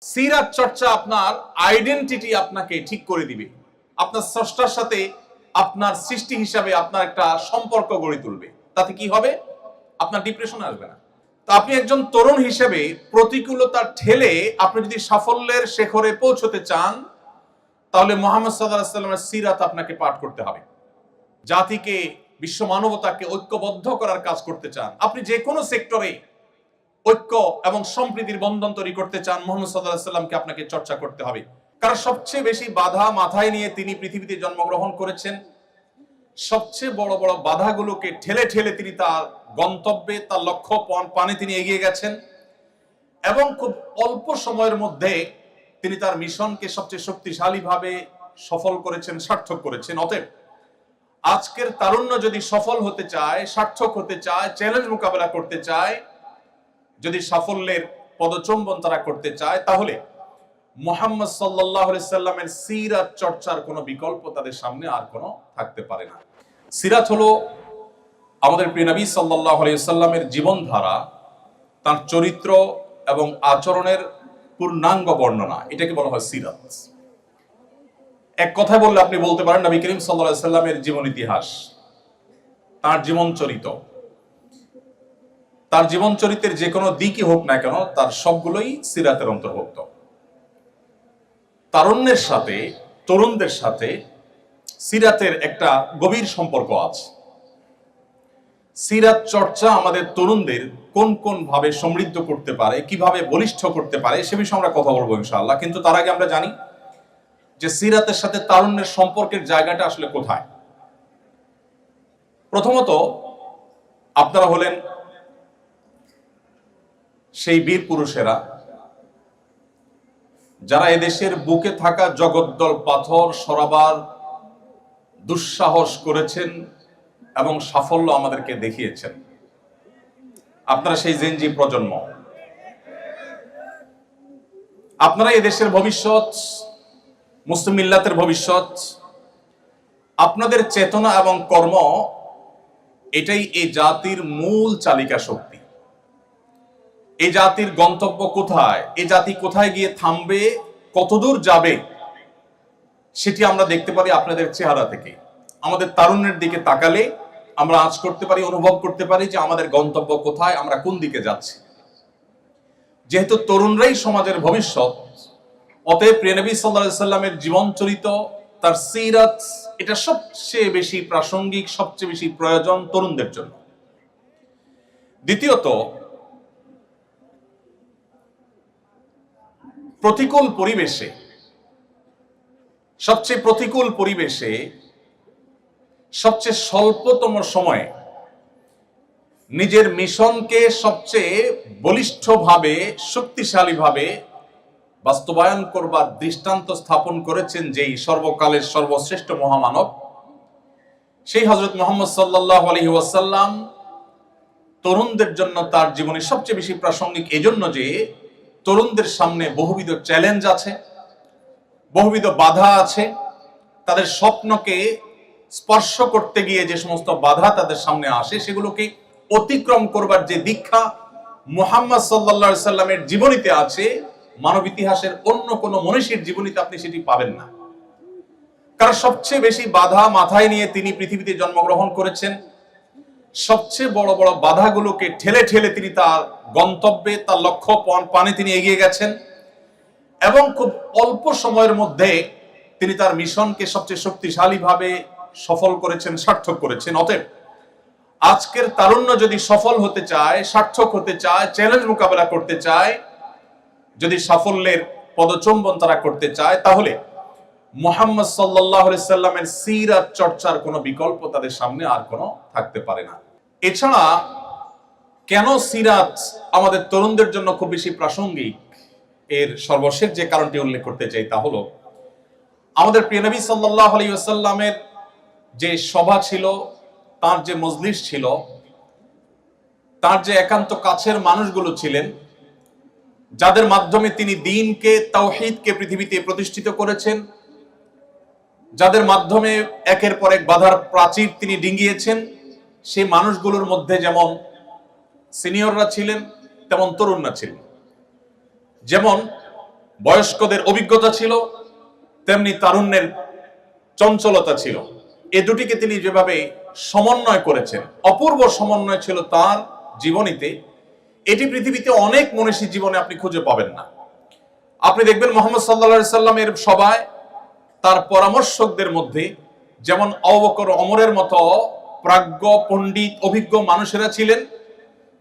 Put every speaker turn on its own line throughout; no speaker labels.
সিরাত চর্চা আপনার আইডেন্টিটি আপনাকে ঠিক করে দিবে, আপনার স্রষ্টার সাথে আপনার সৃষ্টি হিসাবে আপনার একটা সম্পর্ক গড়ে তুলবে। তাতে কি হবে? আপনার ডিপ্রেশন আসবে না। তো আপনি একজন তরুণ হিসেবে প্রতিকূলতা ঠেলে আপনি যদি সাফল্যের শেখরে পৌঁছতে চান, তাহলে মুহাম্মদ সাল্লাল্লাহু আলাইহি ওয়াসাল্লামের সিরাত আপনাকে পাঠ করতে হবে। জাতিকে, বিশ্ব মানবতাকে ঐক্যবদ্ধ করার কাজ করতে চান, আপনি যে কোনো সেক্টরে ঐক্য এবং সম্প্রীতির বন্ধন তৈরি করতে চান, মুহাম্মদ সাল্লাল্লাহু আলাইহি ওয়াসাল্লামকে আপনাকে চর্চা করতে হবে। কারণ সবচেয়ে বেশি বাধা মাথায় নিয়ে তিনি পৃথিবীতে জন্মগ্রহণ করেছেন। সবচেয়ে বড় বড় বাধাগুলোকে ঠেলে ঠেলে তিনি তার গন্তব্যে, তার লক্ষ্য পানে তিনি এগিয়ে গেছেন এবং খুব অল্প সময়ের মধ্যে তিনি তার মিশনকে সবচেয়ে শক্তিশালীভাবে সফল করেছেন, সার্থক করেছেন। অতএব আজকের তারুণ্য যদি সফল হতে চায়, সার্থক হতে চায়, চ্যালেঞ্জ মোকাবেলা করতে চায়, যদি সাফল্যের পদচুম্বন তারা করতে চায়, তাহলে মুহাম্মদ সাল্লাল্লাহু আলাইহি সাল্লামের সিরাত চর্চার কোনো বিকল্প তাদের সামনে আর কোনো থাকতে পারে না। সিরাত হলো আমাদের প্রিয় নবী সাল্লাল্লাহু আলাইহি সাল্লামের জীবনধারা, তার চরিত্র এবং আচরণের পূর্ণাঙ্গ বর্ণনা, এটাকে বলা হয় সিরাত। এক কথায় বললে আপনি বলতে পারেন নবী করিম সাল্লাল্লাহু আলাইহি সাল্লামের জীবন ইতিহাস, তার জীবন চরিত্র, তার জীবন চরিত্রের যে কোনো দিকই হোক না কেন, তার সবগুলোই সিরাতের অন্তর্ভুক্ত। তারুণ্যের সাথে, তরুণদের সাথে সিরাতের একটা গভীর সম্পর্ক আছে। সিরাত চর্চা আমাদের তরুণদের কোন কোন ভাবে সমৃদ্ধ করতে পারে, কিভাবে বলিষ্ঠ করতে পারে, সে বিষয়ে আমরা কথা বলবো ইনশাআল্লাহ। কিন্তু তার আগে আমরা জানি যে সিরাতের সাথে তারুণ্যের সম্পর্কের জায়গাটা আসলে কোথায়। প্রথমত আপনারা হলেন সেই বীর পুরুষেরা যারা এদেশের বুকে থাকা জগদ্দল পাথর সরাবার দুঃসাহস করেছেন এবং সাফল্য আমাদেরকে দেখিয়েছেন। আপনারা সেই জেনজি প্রজন্ম, আপনারা এদেশের ভবিষ্যৎ, মুসলিম মিল্লাতের ভবিষ্যৎ। আপনাদের চেতনা এবং কর্ম এটাই এই জাতির মূল চালিকা শক্তি। এই জাতির গন্তব্য কোথায়, এই জাতি কোথায় গিয়ে থামবে, কতদূর যাবে, সেটি আমরা দেখতে পারি আপনাদের চেহারা থেকে। আমাদের তারুণ্যের দিকে তাকালে আমরা আঁচ করতে পারি, অনুভব করতে পারি যে আমাদের গন্তব্য কোথায়, আমরা কোন দিকে যাচ্ছি। যেহেতু তরুণরাই সমাজের ভবিষ্যৎ, অতএব প্রিয় নবী সাল্লাল্লাহু আলাইহি সাল্লামের জীবন চরিত্র, তার সিরাত, এটা সবচেয়ে বেশি প্রাসঙ্গিক, সবচেয়ে বেশি প্রয়োজন তরুণদের জন্য। দ্বিতীয়ত, প্রতিকূল পরিবেশে, সবচেয়ে প্রতিকূল পরিবেশে, সবচেয়ে স্বল্পতম সময়ে নিজের মিশনকে সবচেয়ে বলিষ্ঠভাবে, শক্তিশালীভাবে বাস্তবায়ন করবার দৃষ্টান্ত স্থাপন করেছেন যেই সর্বকালের সর্বশ্রেষ্ঠ মহামানব, সেই হযরত মুহাম্মদ সাল্লাল্লাহু আলাইহি ওয়াসাল্লাম তরুণদের জন্য তার জীবনে সবচেয়ে বেশি প্রাসঙ্গিক এজন্য যে তরুণদের সামনে বহুবিধ চ্যালেঞ্জ আছে, বহুবিধ বাধা আছে। তাদের স্বপ্নকে স্পর্শ করতে গিয়ে যে সমস্ত বাধা তাদের সামনে আসে, সেগুলোকে অতিক্রম করবার যে দীক্ষা মুহাম্মদ সাল্লাল্লাহু আলাইহি সাল্লামের জীবনীতে আছে, মানব ইতিহাসের অন্য কোন মনীষীর জীবনীতে আপনি সেটি পাবেন না। কারণ সবচেয়ে বেশি বাধা মাথায় নিয়ে তিনি পৃথিবীতে জন্মগ্রহণ করেছেন। সবচেয়ে বড় বড় বাধাগুলোকে ঠেলে ঠেলে তিনি তার গন্তব্যে, তার লক্ষ্য পানে তিনি এগিয়ে গেছেন এবং খুব অল্প সময়ের মধ্যে তিনি তার মিশনকে সবচেয়ে শক্তিশালীভাবে সফল করেছেন, সার্থক করেছেন। অতএব আজকের তারুণ্য যদি সফল হতে চায়, সার্থক হতে চায়, চ্যালেঞ্জ মোকাবেলা করতে চায়, যদি সাফল্যের পদচুম্বন তারা করতে চায়, তাহলে মুহাম্মদ সাল্লাল্লাহু আলাইহি সাল্লামের সিরাত চর্চার কোনো বিকল্প তাদের সামনে আর কোনো থাকতে পারে না। এছাড়া কেন সিরাত আমাদের তরুণদের জন্য খুব বেশি প্রাসঙ্গিক, এর সর্বশেষ যে কারণটি উল্লেখ করতে চাই তা হলো আমাদের প্রিয় নবী সাল্লাল্লাহু আলাইহি ওয়াসাল্লামের যে সভা ছিল, তার যে মজলিস ছিল, তার যে একান্ত কাছের মানুষগুলো ছিলেন, যাদের মাধ্যমে তিনি দ্বীনকে, তাওহীদকে পৃথিবীতে প্রতিষ্ঠিত করেছেন, যাদের মাধ্যমে একের পর এক বাধার প্রাচীর তিনি ডিঙ্গিয়েছেন, সেই মানুষগুলোর মধ্যে যেমন সিনিয়ররা ছিলেন তেমন তরুণরা ছিলেন। যেমন বয়স্কদের অভিজ্ঞতা ছিল, তেমনি তারুণ্যের চঞ্চলতা ছিল। এ দুটিকে তিনি যেভাবে সমন্বয় করেছেন, অপূর্ব সমন্বয় ছিল তার জীবনীতে। এটি পৃথিবীতে অনেক মনীষী জীবনে আপনি খুঁজে পাবেন না। আপনি দেখবেন মুহাম্মদ সাল্লাল্লাহু আলাইহি সাল্লামের সভায় তার পরামর্শকদের মধ্যে যেমন আবু বকর, ওমরের মতো প্রাজ্ঞ, পণ্ডিত, অভিজ্ঞ মানুষেরা ছিলেন,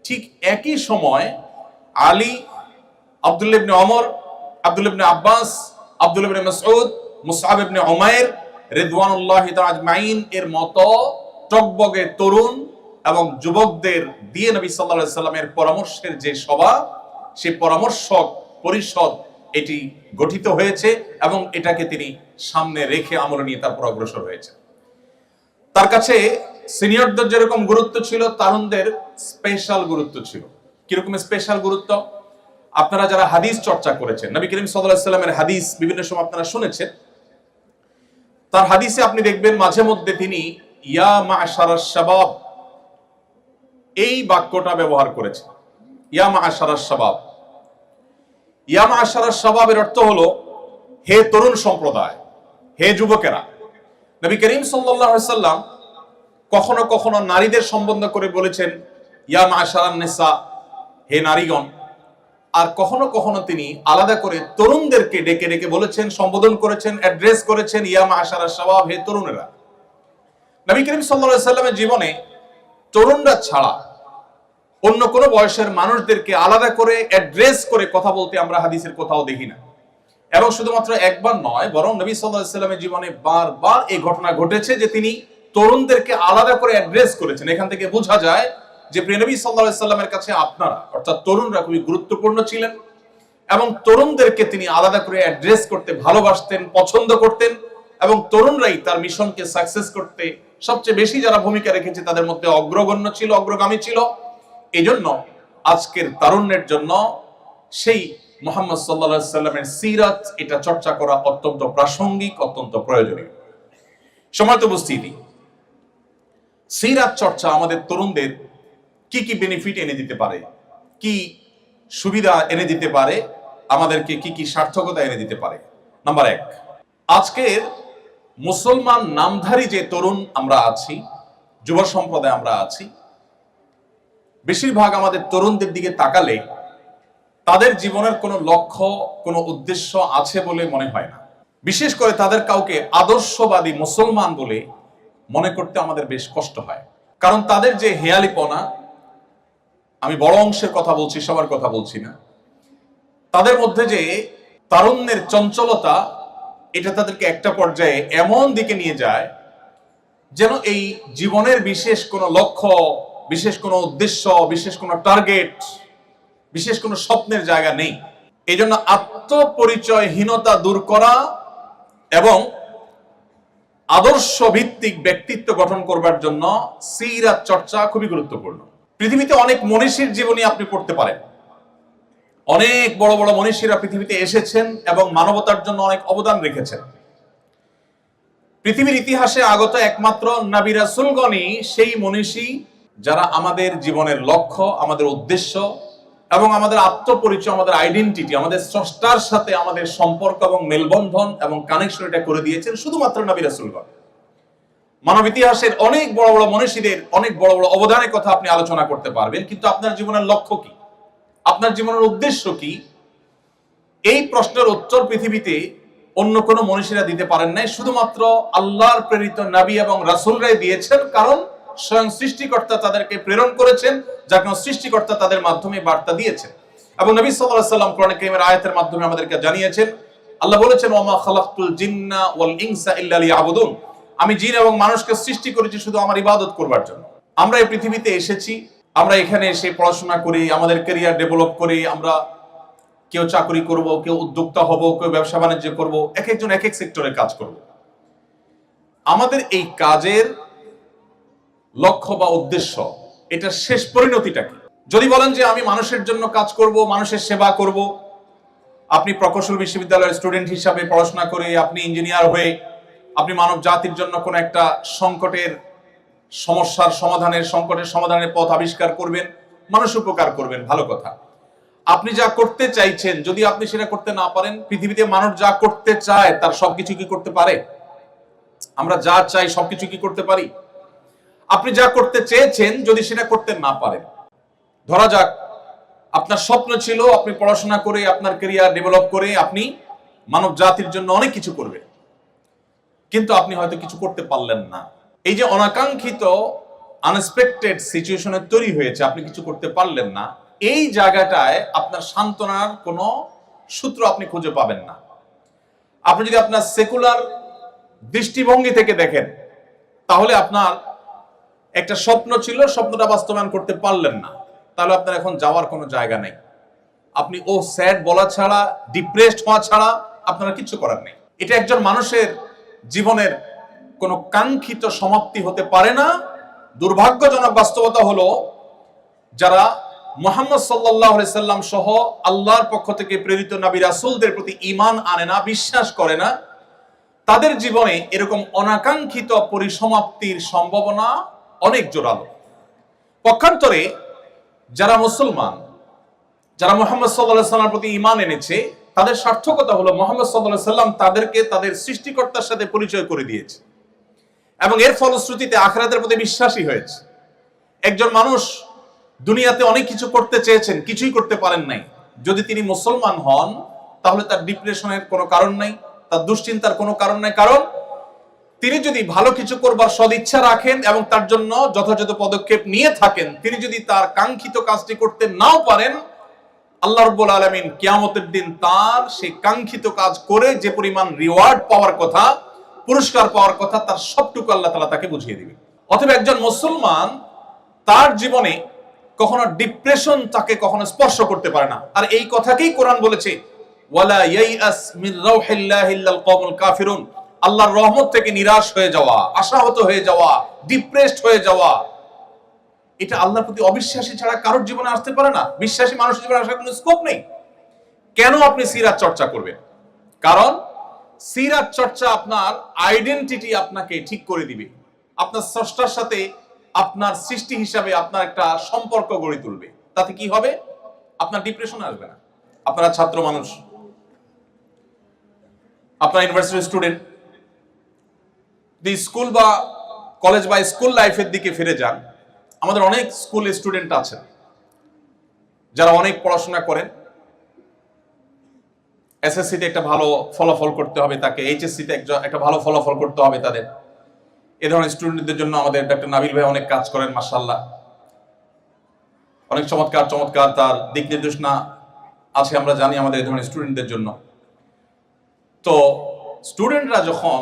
ঠিক একই সময় আলী, আব্দুল্লাহ ইবনে ওমর, আব্দুল্লাহ ইবনে আব্বাস, আব্দুল্লাহ ইবনে মাসউদ, মুসআব ইবনে উমাইর রিদওয়ানুল্লাহি তাআলা আজমাইন এর মতো টগবগে তরুণ এবং যুবকদের দিয়ে নবী সাল্লাল্লাহু আলাইহি সাল্লামের পরামর্শের যে সভা, সেই পরামর্শক পরিষদ এটি গঠিত হয়েছে এবং এটাকে তিনি সামনে রেখে আমল নিয়ে তারপর অগ্রসর হয়েছে। তার কাছে সিনিয়রদের যেরকম গুরুত্ব ছিল, তারুণদের স্পেশাল গুরুত্ব ছিল। কিরকম স্পেশাল গুরুত্ব? আপনারা যারা হাদিস চর্চা করেছেন, নবী করিম সাল্লাল্লাহু আলাইহি সাল্লামের হাদিস বিভিন্ন সময় আপনারা শুনেছেন, তার হাদিসে আপনি দেখবেন মাঝে মধ্যে তিনি ইয়া মা'শারাশ শাবাব এই বাক্যটা ব্যবহার করেছেন। ইয়া মা'শারাশ শাবাব, ইয়া মা'শারাশ শাবাবের অর্থ হলো হে তরুণ সম্প্রদায়, হে যুবকেরা। নবী করিম সাল্লাল্লাহু আলাইহি সাল্লাম কখনো কখনো নারীদের সম্বোধন করে বলেছেন ইয়া মা'শারান নিসা, হে নারীগণ। আর কখনো কখনো তিনি আলাদা করে তরুণদেরকে ডেকে ডেকে বলেছেন, সম্বোধন করেছেন, অ্যাড্রেস করেছেন ইয়া মা'শারাশ শাবাব, হে তরুণেরা। নবী করিম সাল্লাল্লাহু আলাইহি সাল্লামের জীবনে তরুণরা ছাড়া অন্য কোন বয়সের মানুষদেরকে আলাদা করে অ্যাড্রেস করে কথা বলতে আমরা হাদিসের কোথাও দেখি না। এবং শুধুমাত্র একবার নয়, বরং নবী সাল্লাল্লাহু আলাইহি সাল্লামের জীবনে বারবার এই ঘটনা ঘটেছে যে তিনি তরুণদেরকে আলাদা করে অ্যাড্রেস করেছেন। এখান থেকে বোঝা যায় যে প্রিয় নবী সাল্লাল্লাহু আলাইহি সাল্লামের কাছে আপনারা অর্থাৎ তরুণরা খুবই গুরুত্বপূর্ণ ছিলেন এবং তরুণদেরকে তিনি আলাদা করে অ্যাড্রেস করতে ভালোবাসতেন, পছন্দ করতেন এবং তরুণরাই তার মিশনকে সাকসেস করতে সবচেয়ে বেশি যারা ভূমিকা রেখেছে তাদের মধ্যে অগ্রগণ্য ছিল, অগ্রগামী ছিল। এজন্য আজকের তারুণ্যের জন্য সেই মুহাম্মদ সাল্লাল্লাহু আলাইহি সাল্লামের সিরাত এটা চর্চা করা অত্যন্ত প্রাসঙ্গিক, অত্যন্ত প্রয়োজনীয়। সম্মানিত উপস্থিতি, সিরাত চর্চা আমাদের তরুণদের কি কি বেনিফিট এনে দিতে পারে, কি সুবিধা এনে দিতে পারে, আমাদেরকে কি কি সার্থকতা এনে দিতে পারে। নাম্বার 1, আজকের মুসলমান নামধারী যে তরুণ আমরা আছি, যুব সম্প্রদায় আমরা আছি, বেশিরভাগ আমাদের তরুণদের দিকে তাকালে তাদের জীবনের কোনো লক্ষ্য, কোনো উদ্দেশ্য আছে বলে মনে হয় না। বিশেষ করে তাদের কাউকে আদর্শবাদী মুসলমান বলে মনে করতে আমাদের বেশ কষ্ট হয়। কারণ তাদের যে হেয়ালিপনা, আমি বড় অংশের কথা বলছি, সবার কথা বলছি না, তাদের মধ্যে যে তারুণ্যের চঞ্চলতা, এটা তাদেরকে একটা পর্যায়ে এমন দিকে নিয়ে যায় যেন এই জীবনের বিশেষ কোনো লক্ষ্য, বিশেষ কোনো উদ্দেশ্য, বিশেষ কোনো টার্গেট, বিশেষ কোনো স্বপ্নের জায়গা নেই। এই জন্য আত্মপরিচয়হীনতা দূর করা এবং আদর্শ ভিত্তিক ব্যক্তিত্ব গঠন করবার জন্য সিরাত চর্চা খুবই গুরুত্বপূর্ণ। পৃথিবীতে অনেক মনীষীর জীবনী আপনি পড়তে পারেন। অনেক বড় বড় মনীষীরা পৃথিবীতে এসেছেন এবং মানবতার জন্য অনেক অবদান রেখেছেন। পৃথিবীর ইতিহাসে আগত একমাত্র নবী রাসূলগণই সেই মনীষী যারা আমাদের জীবনের লক্ষ্য, আমাদের উদ্দেশ্য এবং আমাদের আত্মপরিচয়, আমাদের আইডেন্টিটি, আমাদের স্রষ্টার সাথে আমাদের সম্পর্ক এবং মেলবন্ধন এবং কানেকশন এটা করে দিয়েছেন শুধুমাত্র নবী রাসূলগণ। মানব ইতিহাসের অনেক বড় বড় মনীষীদের অনেক বড় বড় অবদানের কথা আপনি আলোচনা করতে পারবেন, কিন্তু আপনার জীবনের লক্ষ্য কি, আপনার জীবনের উদ্দেশ্য কি, এই প্রশ্নের উত্তর পৃথিবীতে অন্য কোনো মনীষীরা দিতে পারেন নাই। শুধুমাত্র আল্লাহর প্রেরিত নবী এবং রাসূলরাই দিয়েছেন, কারণ স্বয়ং সৃষ্টিকর্তা তাদেরকে প্রেরণ করেছেন, যার কারণে সৃষ্টিকর্তা তাদের মাধ্যমে বার্তা দিয়েছেন। এবং নবী সাল্লাল্লাহু আলাইহি ওয়াসাল্লাম কোরআন কারীমের আয়াতের মাধ্যমে আমাদেরকে জানিয়েছেন, আল্লাহ বলেছেন ওয়া মা খালাকতুল জিন্না ওয়াল ইনসা ইল্লা লিয়াবুদুন, আমি জিন এবং মানুষকে সৃষ্টি করেছি শুধু আমার ইবাদত করবার জন্য। আমরা এই পৃথিবীতে এসেছি, আমরা এখানে এসে পড়াশোনা করি, আমাদের ক্যারিয়ার ডেভেলপ করি, আমরা কেউ চাকরি করব, কেউ উদ্যোক্তা হব, কেউ ব্যবসা বাণিজ্য করব, এক একজন এক এক সেক্টরে কাজ করব। আমাদের এই কাজের লক্ষ্য বা উদ্দেশ্য, এটা শেষ পরিণতিটা কি? যদি বলেন যে আমি মানুষের জন্য কাজ করব, মানুষের সেবা করব, আপনি প্রকৌশল বিশ্ববিদ্যালয়ের স্টুডেন্ট হিসাবে পড়াশোনা করে আপনি ইঞ্জিনিয়ার হয়ে আপনি মানব জাতির জন্য কোন একটা সংকটের সমস্যার সমাধানের, সংকটের সমাধানের পথ আবিষ্কার করবেন, মানুষ উপকার করবেন, ভালো কথা। আপনি যা করতে চাইছেন যদি আপনি সেটা করতে না পারেন, পৃথিবীতে মানুষ যা করতে চায় তার সবকিছু কি করতে পারে? আমরা যা চাই সবকিছু কি করতে পারি? আপনি যা করতে চেয়েছেন যদি সেটা করতে না পারেন, ধরা যাক আপনার স্বপ্ন ছিল আপনি পড়াশোনা করে আপনার ক্যারিয়ার ডেভেলপ করে আপনি মানব জাতির জন্য অনেক কিছু করবেন, কিন্তু আপনি হয়তো কিছু করতে পারলেন না। এই যে অনাকাঙ্ক্ষিত আনএক্সপেক্টেড সিচুয়েশনে তৈরি হয়েছে, আপনি কিছু করতে পারলেন না, এই জায়গাটায় আপনার সান্ত্বনার কোনো সূত্র আপনি খুঁজে পাবেন না। আপনি যদি আপনার সেকুলার দৃষ্টিভঙ্গি থেকে দেখেন, তাহলে আপনার একটা স্বপ্ন ছিল, স্বপ্নটা বাস্তবায়ন করতে পারলেন না, তাহলে আপনার এখন যাওয়ার কোনো জায়গা নেই। আপনি ও স্যাড বলা ছাড়া, ডিপ্রেসড হওয়া ছাড়া আপনার কিছু করার নেই। এটা একজন মানুষের জীবনের কোনো কাঙ্ক্ষিত সমাপ্তি হতে পারে না। দুর্ভাগ্যজনক বাস্তবতা হলো যারা মুহাম্মদ সাল্লাল্লাহু আলাইহি সাল্লাম সহ আল্লাহর পক্ষ থেকে প্রেরিত নবী রাসূলদের প্রতি ঈমান আনে না, বিশ্বাস করে না, তাদের জীবনে এরকম অনাকাঙ্ক্ষিত পরিসমাপ্তির সম্ভাবনা অনেক জোরালো। পক্ষান্তরে যারা মুসলমান, যারা মুহাম্মদ সাল্লাল্লাহু আলাইহি সাল্লামের প্রতি ঈমান এনেছে, তাদের সার্থকতা হলো মুহাম্মদ সাল্লাল্লাহু আলাইহি সাল্লাম তাদেরকে তাদের সৃষ্টিকর্তার সাথে পরিচয় করে দিয়েছে এবং এর ফলশ্রুতিতে আখিরাতের প্রতি বিশ্বাসী হয়েছে। একজন মানুষ দুনিয়াতে অনেক কিছু করতে চেয়েছেন, কিছুই করতে পারেন নাই, যদি তিনি মুসলমান হন তাহলে তার ডিপ্রেশনের কোনো কারণ নাই, তার দুশ্চিন্তার কোনো কারণ নাই। কারণ তিনি যদি ভালো কিছু করবার সদিচ্ছা রাখেন এবং তার জন্য যথাযথ পদক্ষেপ নিয়ে থাকেন, তিনি যদি তার কাঙ্ক্ষিত কাজটি করতে নাও পারেন, আল্লাহ রাব্বুল আলামিন কিয়ামতের দিন তার সেই কাঙ্ক্ষিত কাজ করে যে পরিমাণ রিওয়ার্ড পাওয়ার কথা, পুরস্কার পাওয়ার কথা, তার সবটুকু আল্লাহ তাআলা তাকে বুঝিয়ে দিবেন। অতএব একজন মুসলমান তার জীবনে কখনো ডিপ্রেশন তাকে কখনো স্পর্শ করতে পারে না। আর এই কথাকেই কোরআন বলেছে, ওয়ালা ইয়াইআস মির রাউহিল্লাহি ইল্লাল কওমুল কাফিরুন, আল্লাহর রহমত থেকে নিরাশ হয়ে যাওয়া, আশাহত হয়ে যাওয়া, ডিপ্রেসড হয়ে যাওয়া, এটা আল্লাহর প্রতি অবিশ্বাসী ছাড়া কারোর জীবনে আসতে পারে না। বিশ্বাসী মানুষের জীবনে আসার কোনো স্কোপ নেই। কেন আপনি সিরাত চর্চা করবেন? কারণ সিরাত চর্চা আপনার আইডেন্টিটি আপনাকে ঠিক করে দিবে, আপনার স্রষ্টার সাথে আপনার সৃষ্টি হিসাবে আপনার একটা সম্পর্ক গড়ে তুলবে। তাতে কি হবে? আপনার ডিপ্রেশন আসবে না। আপনারা ছাত্র মানুষ, আপনারা ইউনিভার্সিটির স্টুডেন্ট, স্কুল বা কলেজ বা স্কুল লাইফের দিকে ফিরে যান। আমাদের অনেক স্কুল স্টুডেন্ট আছেন যারা অনেক পড়াশোনা করেন, এসএসসি তে একটা ভালো ফলাফল করতে হবে তাকে, এইচএসসি তে একটা ভালো ফলাফল করতে হবে তাদের। এই ধরনের স্টুডেন্টদের জন্য আমাদের ডক্টর নাবিল ভাই অনেক কাজ করেন, মাশাআল্লাহ, অনেক চমৎকার চমৎকার তার দিক নির্দেশনা আছে, আমরা জানি আমাদের এই ধরনের স্টুডেন্টদের জন্য। তো স্টুডেন্টরা যখন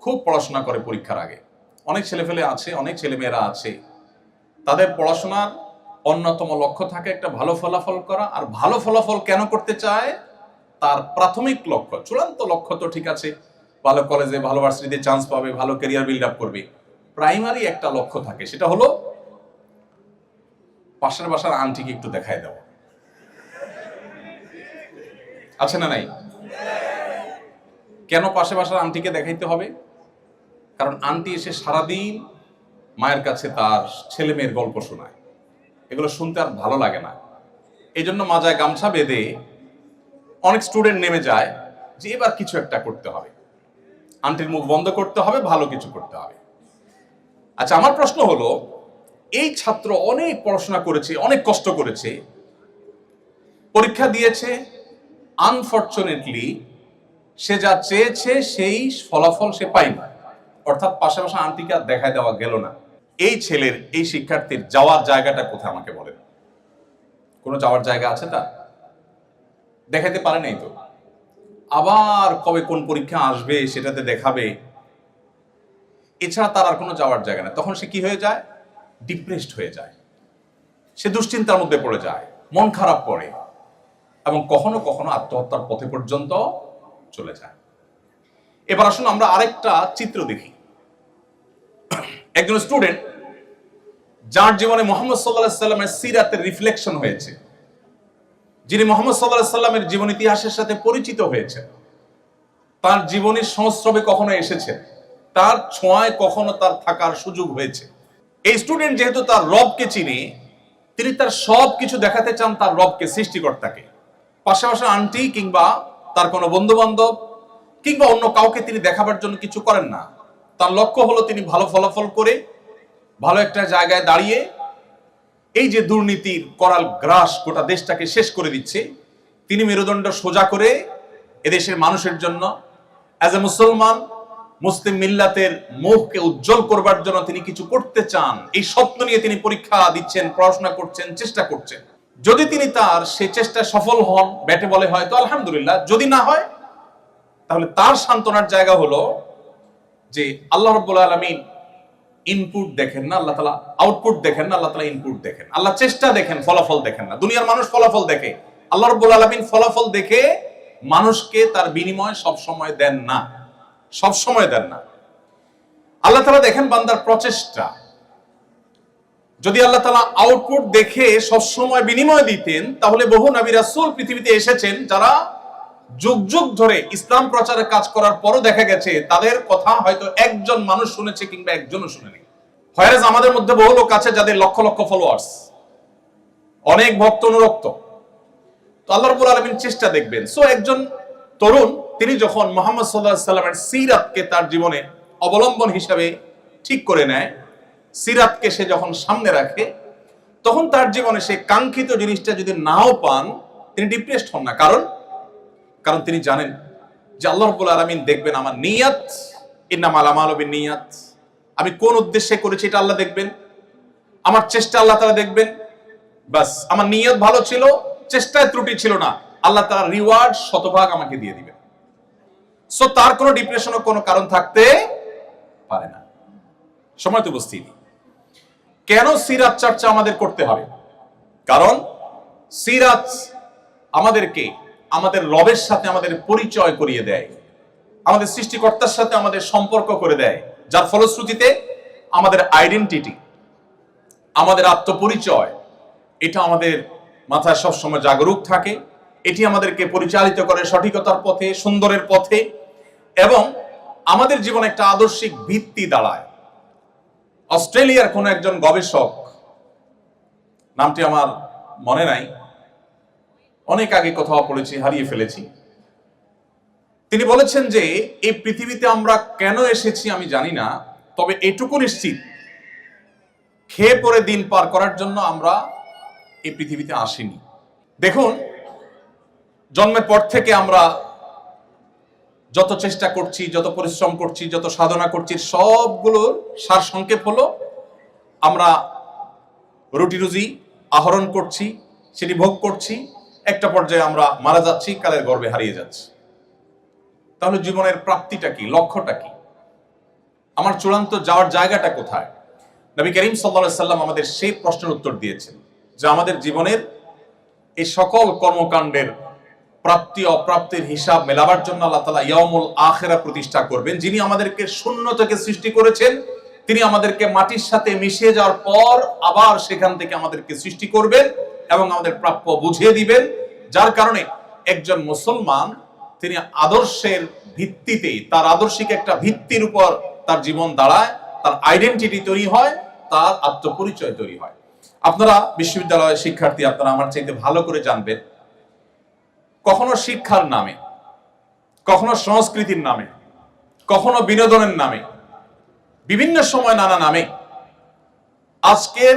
খুব পড়াশোনা করে পরীক্ষার আগে, অনেক ছেলেপেলে আছে, অনেক ছেলেমেয়েরা আছে, তাদের পড়াশোনার অন্যতম লক্ষ্য থাকে একটা ভালো ফলাফল করা। আর ভালো ফলাফল কেন করতে চায়? তার প্রাথমিক লক্ষ্য, চূড়ান্ত লক্ষ্য তো ঠিক আছে, ভালো কলেজে ভালো ভার্সিটিতে চান্স পাবে, ভালো ক্যারিয়ার বিল্ড আপ করবে। প্রাইমারি একটা লক্ষ্য থাকে, সেটা হলো পাশের বাসার আন্টিকে একটু দেখায় দেওয়া। আছে না নাই? কেন পাশের বাসার আন্টিকে দেখাইতে হবে? কারণ আন্টি এসে সারাদিন মায়ের কাছে তার ছেলে মেয়ের গল্প শোনায়, এগুলো শুনতে আর ভালো লাগে না। এই জন্য মাজায় গামছা বেঁধে অনেক স্টুডেন্ট নেমে যায় যে এবার কিছু একটা করতে হবে, আন্টির মুখ বন্ধ করতে হবে, ভালো কিছু করতে হবে। আচ্ছা, আমার প্রশ্ন হলো, এই ছাত্র অনেক পড়াশোনা করেছে, অনেক কষ্ট করেছে, পরীক্ষা দিয়েছে, আনফরচুনেটলি সে যা চেয়েছে সেই ফলাফল সে পায়নি, অর্থাৎ পাশাপাশি আন্টিকে আর দেখায় দেওয়া গেল না। এই ছেলের, এই শিক্ষার্থীর যাওয়ার জায়গাটা কোথায় আমাকে বলেন? কোনো যাওয়ার জায়গা আছে? তার দেখাইতে পারে নাই তো, আবার কবে কোন পরীক্ষা আসবে সেটাতে দেখাবে, এছাড়া তার আর কোনো যাওয়ার জায়গা নেই। তখন সে কি হয়ে যায়? ডিপ্রেসড হয়ে যায়, সে দুশ্চিন্তার মধ্যে পড়ে যায়, মন খারাপ করে এবং কখনো কখনো আত্মহত্যার পথে পর্যন্ত চলে যায়। এবার আসুন আমরা আরেকটা চিত্র দেখি। একজন স্টুডেন্ট যার জীবনে মুহাম্মদ সাল্লাল্লাহু আলাইহি সাল্লামের সিরাতের রিফ্লেকশন হয়েছে, যিনি মুহাম্মদ সাল্লাল্লাহু আলাইহি সাল্লামের জীবন ইতিহাসের সাথে পরিচিত হয়েছে, তার জীবনের সংস্রবে কখনো এসেছে, তার ছোঁয়ায় কখনো তার থাকার সুযোগ হয়েছে। এই স্টুডেন্ট যেহেতু তার রবকে চিনে, তিনি তার সব কিছু দেখাতে চান তার রবকে, সৃষ্টিকর্তাকে। পাশাপাশি আন্টি কিংবা তার কোনো বন্ধু বান্ধব কিংবা অন্য কাউকে তিনি দেখাবার জন্য কিছু করেন না। তার লক্ষ্য হলো তিনি ভালো ফলাফল করে ভালো একটা জায়গায় দাঁড়িয়ে এই যে দুর্নীতির করাল গ্রাস গোটা দেশটাকে শেষ করে দিচ্ছে, তিনি মেরুদণ্ড সোজা করে এদেশের মানুষের জন্য অ্যাজ এ মুসলমান মুসলিম মিল্লাতের মুখকে উজ্জ্বল করবার জন্য তিনি কিছু করতে চান। এই স্বপ্ন নিয়ে তিনি পরীক্ষা দিচ্ছেন, পড়াশোনা করছেন, চেষ্টা করছেন। যদি তিনি তার সে চেষ্টায় সফল হন, ব্যাটে বলে হয় তো আলহামদুলিল্লাহ, যদি না হয় তাহলে তার সান্ত্বনার জায়গা হলো যে আল্লাহ রাব্বুল আলামিন ইনপুট দেখেন না, আল্লাহ তাআলা আউটপুট দেখেন না, আল্লাহ তাআলা ইনপুট দেখেন। আল্লাহ চেষ্টা দেখেন, ফলাফল দেখেন না। দুনিয়ার মানুষ ফলাফল দেখে, আল্লাহ রাব্বুল আলামিন ফলাফল দেখে মানুষকে তার বিনিময় সব সময় দেন না, সব সময় দেন না। আল্লাহ তাআলা দেখেন বান্দার প্রচেষ্টা। যদি আল্লাহ তাআলা আউটপুট দেখে সব সময় বিনিময় দিতেন, তাহলে বহু নবী রাসূল পৃথিবীতে এসেছেন যারা যুগ যুগ ধরে ইসলাম প্রচারের কাজ করার পরও দেখা গেছে তাদের কথা হয়তো একজন মানুষ শুনেছে কিংবা একজনও শুনেনি। হয়রাজ আমাদের মধ্যে বহু লোক আছে যাদের লক্ষ লক্ষ ফলোয়ার্স, অনেক ভক্ত অনুরক্ত। তো আল্লাহ রাব্বুল আলামিন চেষ্টা দেখবেন। সো একজন তরুণ তিনি যখন মুহাম্মদ সাল্লাল্লাহু আলাইহি সাল্লামের সিরাতকে তার জীবনে অবলম্বন হিসাবে ঠিক করে নেয়, সিরাতকে সে যখন সামনে রাখে, তখন তার জীবনে সে কাঙ্ক্ষিত জিনিসটা যদি নাও পান, তিনি ডিপ্রেসড হন না। কারণ তিনি জানেন যে আল্লাহ রাব্বুল আলামিন দেখবেন আমার নিয়ত, ইন্নামাল আমালু বিন্নিয়াত, আমি কোন উদ্দেশ্যে করেছি এটা আল্লাহ দেখবেন, আমার চেষ্টা আল্লাহ তাআলা দেখবেন। বাস আমার নিয়ত ভালো ছিল, চেষ্টায় ত্রুটি ছিল না, আল্লাহ তাআলা রিওয়ার্ড শতভাগ আমাকে দিয়ে দিবেন। সো তার কোনো ডিপ্রেশনের কোনো কারণ থাকতে পারে না। সময় তো উপস্থিত। কেন সিরাত চর্চা আমাদের করতে হবে? কারণ সিরাত আমাদেরকে আমাদের রবের সাথে আমাদের পরিচয় করিয়ে দেয়, আমাদের সৃষ্টিকর্তার সাথে আমাদের সম্পর্ক করে দেয়, যার ফলশ্রুতিতে আমাদের আইডেন্টিটি, আমাদের আত্মপরিচয়, এটা আমাদের মাথায় সবসময় জাগরুক থাকে। এটি আমাদেরকে পরিচালিত করে সঠিকতার পথে, সুন্দরের পথে, এবং আমাদের জীবনে একটা আদর্শিক ভিত্তি দাঁড়ায়। অস্ট্রেলিয়ার কোন একজন গবেষক, নামটি আমার মনে নাই, অনেক আগে কোথাও পড়েছি, হারিয়ে ফেলেছি, তিনি বলেছেন যে এই পৃথিবীতে আমরা কেন এসেছি আমি জানি না, তবে এটুকু নিশ্চিত খেয়ে পরে দিন পার করার জন্য আমরা এই পৃথিবীতে আসিনি। দেখুন, জন্মের পর থেকে আমরা যত চেষ্টা করছি, যত পরিশ্রম করছি, যত সাধনা করছি, সবগুলোর সার সংক্ষেপ হলো আমরা রুটি রুজি আহরণ করছি, সেটি ভোগ করছি, একটা পর্যায়ে আমরা মারা যাচ্ছি, কালের গর্ভে হারিয়ে যাচ্ছি। তাহলে জীবনের প্রাপ্তিটা কি, লক্ষ্যটা কি, আমার চূড়ান্ত যাওয়ার জায়গাটা কোথায়? নবী করিম সাল্লাল্লাহু আলাইহি সাল্লাম আমাদের সেই প্রশ্নের উত্তর দিয়েছেন যে আমাদের জীবনের এই সকল কর্মকাণ্ডের প্রাপ্তি অপ্রাপ্তির হিসাব মেলাবার জন্য আল্লাহ তাআলা ইয়াউমুল আখিরা প্রতিষ্ঠা করবেন। যিনি আমাদেরকে শূন্য থেকে সৃষ্টি করেছেন, তিনি আমাদেরকে মাটির সাথে মিশিয়ে যাওয়ার পর আবার সেখান থেকে আমাদেরকে সৃষ্টি করবেন এবং আমাদের প্রাপ্য বুঝিয়ে দিবেন। যার কারণে একজন মুসলমান তিনি আদর্শের ভিত্তিতে, তার আদর্শিক একটা ভিত্তির উপর তার জীবন দাঁড়ায়, তার আইডেন্টিটি তৈরি হয়, তার আত্মপরিচয় তৈরি হয়। আপনারা বিশ্ববিদ্যালয়ের শিক্ষার্থী, আপনারা আমার চাইতে ভালো করে জানবেন, কখনো শিক্ষার নামে, কখনো সংস্কৃতির নামে, কখনো বিনোদনের নামে, বিভিন্ন সময় নানা নামে আজকের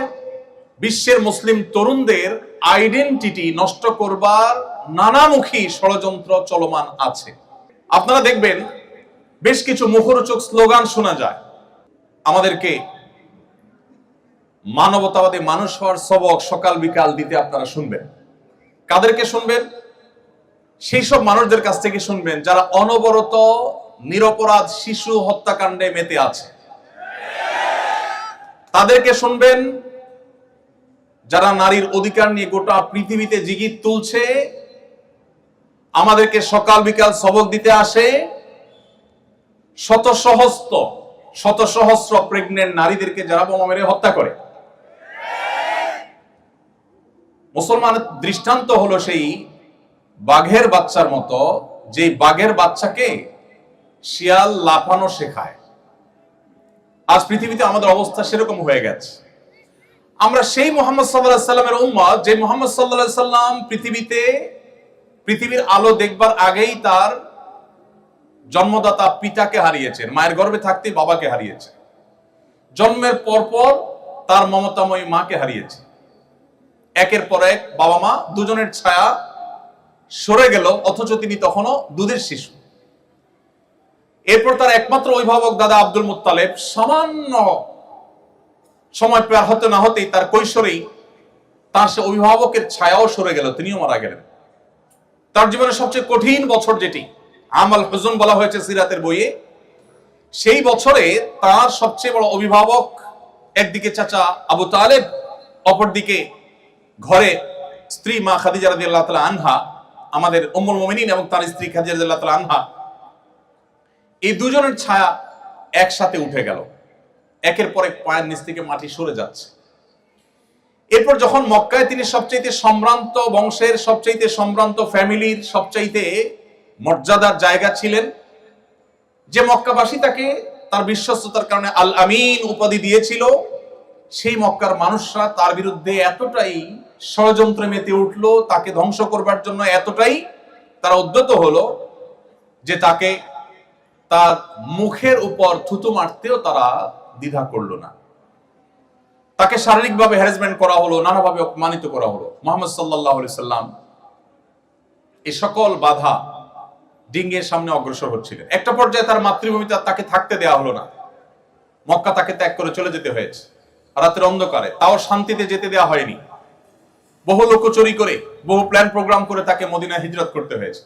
বিশ্বের মুসলিম তরুণদের আইডেন্টিটি নষ্ট করবার নানামুখী ষড়যন্ত্র চলমান আছে। আপনারা দেখবেন বেশ কিছু মুখরোচক স্লোগান শোনা যায়, আমাদেরকে মানবতাবাদী মানুষ হওয়ার সবক সকাল বিকাল দিতে আপনারা শুনবেন। কাদেরকে শুনবেন? সেই সব মানুষদের কাছ থেকে শুনবেন যারা অনবরত নিরপরাধ শিশু হত্যাকাণ্ডে মেতে আছে। তাদেরকে শুনবেন যারা নারীর অধিকার নিয়ে গোটা পৃথিবীতে জিগির তুলছে, আমাদেরকে সকাল বিকাল সবক দিতে আসে। শত সহস্র প্রেগনেন্ট নারীদেরকে যারা বোমা মেরে হত্যা করে। মুসলমানের দৃষ্টান্ত হলো সেই বাঘের বাচ্চার মতো, যে বাঘের বাচ্চাকে শিয়াল লাফানো শেখায়। আজ পৃথিবীতে আমাদের অবস্থা সেরকম হয়ে গেছে। আমরা সেই মুহাম্মদ সাল্লাল্লাহু আলাইহি সাল্লামের উম্মত, যে মুহাম্মদ সাল্লাল্লাহু আলাইহি সাল্লাম পৃথিবীর আলো দেখবার আগেই তার জন্মদাতা পিতাকে হারিয়েছেন, মায়ের গর্ভে থাকতেই বাবাকে হারিয়েছে, জন্মের পরপর তার মমতাময়ী মাকে হারিয়েছে। একের পর এক বাবা মা দুজনের ছায়া সরে গেল, অথচ তিনি তখনও দুধের শিশু। এরপর তার একমাত্র অভিভাবক দাদা আব্দুল মুত্তালেব সামান্য সময় পার হতে না হতেই তার কৈশোরেই তার সে অভিভাবকের ছায়াও সরে গেল, তিনিও মারা গেলেন। তার জীবনের সবচেয়ে কঠিন বছর, যেটি আমাল হুজুন বলা হয়েছে সিরাতের বইয়ে, সেই বছরে তার সবচেয়ে বড় অভিভাবক, একদিকে চাচা আবু তালেব, অপরদিকে ঘরে স্ত্রী মা খাদিজা রাদিয়াল্লাহু তাআলা আনহা, আমাদের উম্মুল মুমিনিন, এবং তার স্ত্রী খাদিজা রাদিয়াল্লাহু তাআলা আনহা, এই দুজনের ছায়া একসাথে উঠে গেল। একের পর এক পায়ের নিচ থেকে মাটি সরে যাচ্ছে। এরপর যখন মক্কায় তিনি সবচাইতে সম্ভ্রান্ত বংশের, সবচাইতে সম্ভ্রান্ত ফ্যামিলির, সবচাইতে মর্যাদার জায়গা ছিলেন, যে মক্কাবাসী তাকে তার বিশ্বস্ততার কারণে আল আমিন উপাধি দিয়েছিল, সেই মক্কার মানুষরা তার বিরুদ্ধে এতটাই ষড়যন্ত্রে মেতে উঠলো, তাকে ধ্বংস করবার জন্য এতটাই তারা উদ্যত হলো যে তাকে তার মুখের উপর থুতু মারতেও তারা দ্বিধা করলো না। তাকে শারীরিকভাবে হ্যারাসমেন্ট করা হলো, নানাভাবে অপমানিত করা হলো। মুহাম্মদ সাল্লাল্লাহু আলাইহি সাল্লাম এই সকল বাধা ডিঙ্গিয়ে সামনে অগ্রসর হচ্ছিলেন। একটা পর্যায়ে তার মাতৃভূমিতে তাকে থাকতে দেওয়া হলো না, মক্কা তাকে ত্যাগ করে চলে যেতে হয়েছে রাতের অন্ধকারে, তাও শান্তিতে যেতে দেওয়া হয়নি। বহু লোকচুরি করে, বহু প্ল্যান প্রোগ্রাম করে তাকে মদিনায় হিজরত করতে হয়েছে।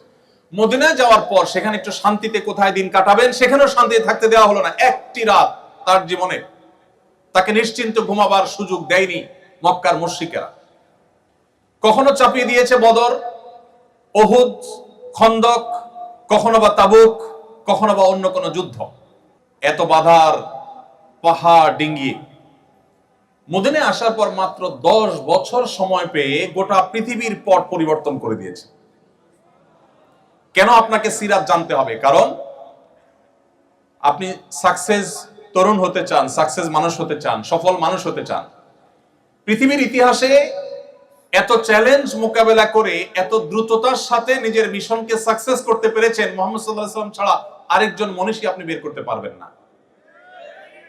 মদিনায় যাওয়ার পর সেখানে একটু শান্তিতে কোথায় দিন কাটাবেন, সেখানেও শান্তিতে থাকতে দেওয়া হলো না। একটি রাত তার জীবনে তাকে নিশ্চিন্ত ঘুমাবার সুযোগ দেয়নি মক্কার মুশরিকেরা। কখনো চাপিয়ে দিয়েছে বদর, উহুদ, খন্দক, কখনো বা তাবুক, কখনো বা অন্য কোনো যুদ্ধ। এত বাধার পাহাড় ডিঙ্গিয়ে মদিনায় আসার পর মাত্র 10 বছর সময় পেয়ে গোটা পৃথিবীর পট পরিবর্তন করে দিয়েছে। কেন আপনাকে সিরাত জানতে হবে? কারণ আপনি সাকসেস তরুণ হতে চান, সাকসেস মানুষ হতে চান, সফল মানুষ হতে চান। পৃথিবীর ইতিহাসে এত চ্যালেঞ্জ মোকাবেলা করে এত দ্রুততার সাথে নিজের মিশনকে সাকসেস করতে পেরেছেন মুহাম্মদ সাল্লাল্লাহু আলাইহি ওয়াসাল্লাম ছাড়া আরেকজন মনীষী আপনি বের করতে পারবেন না।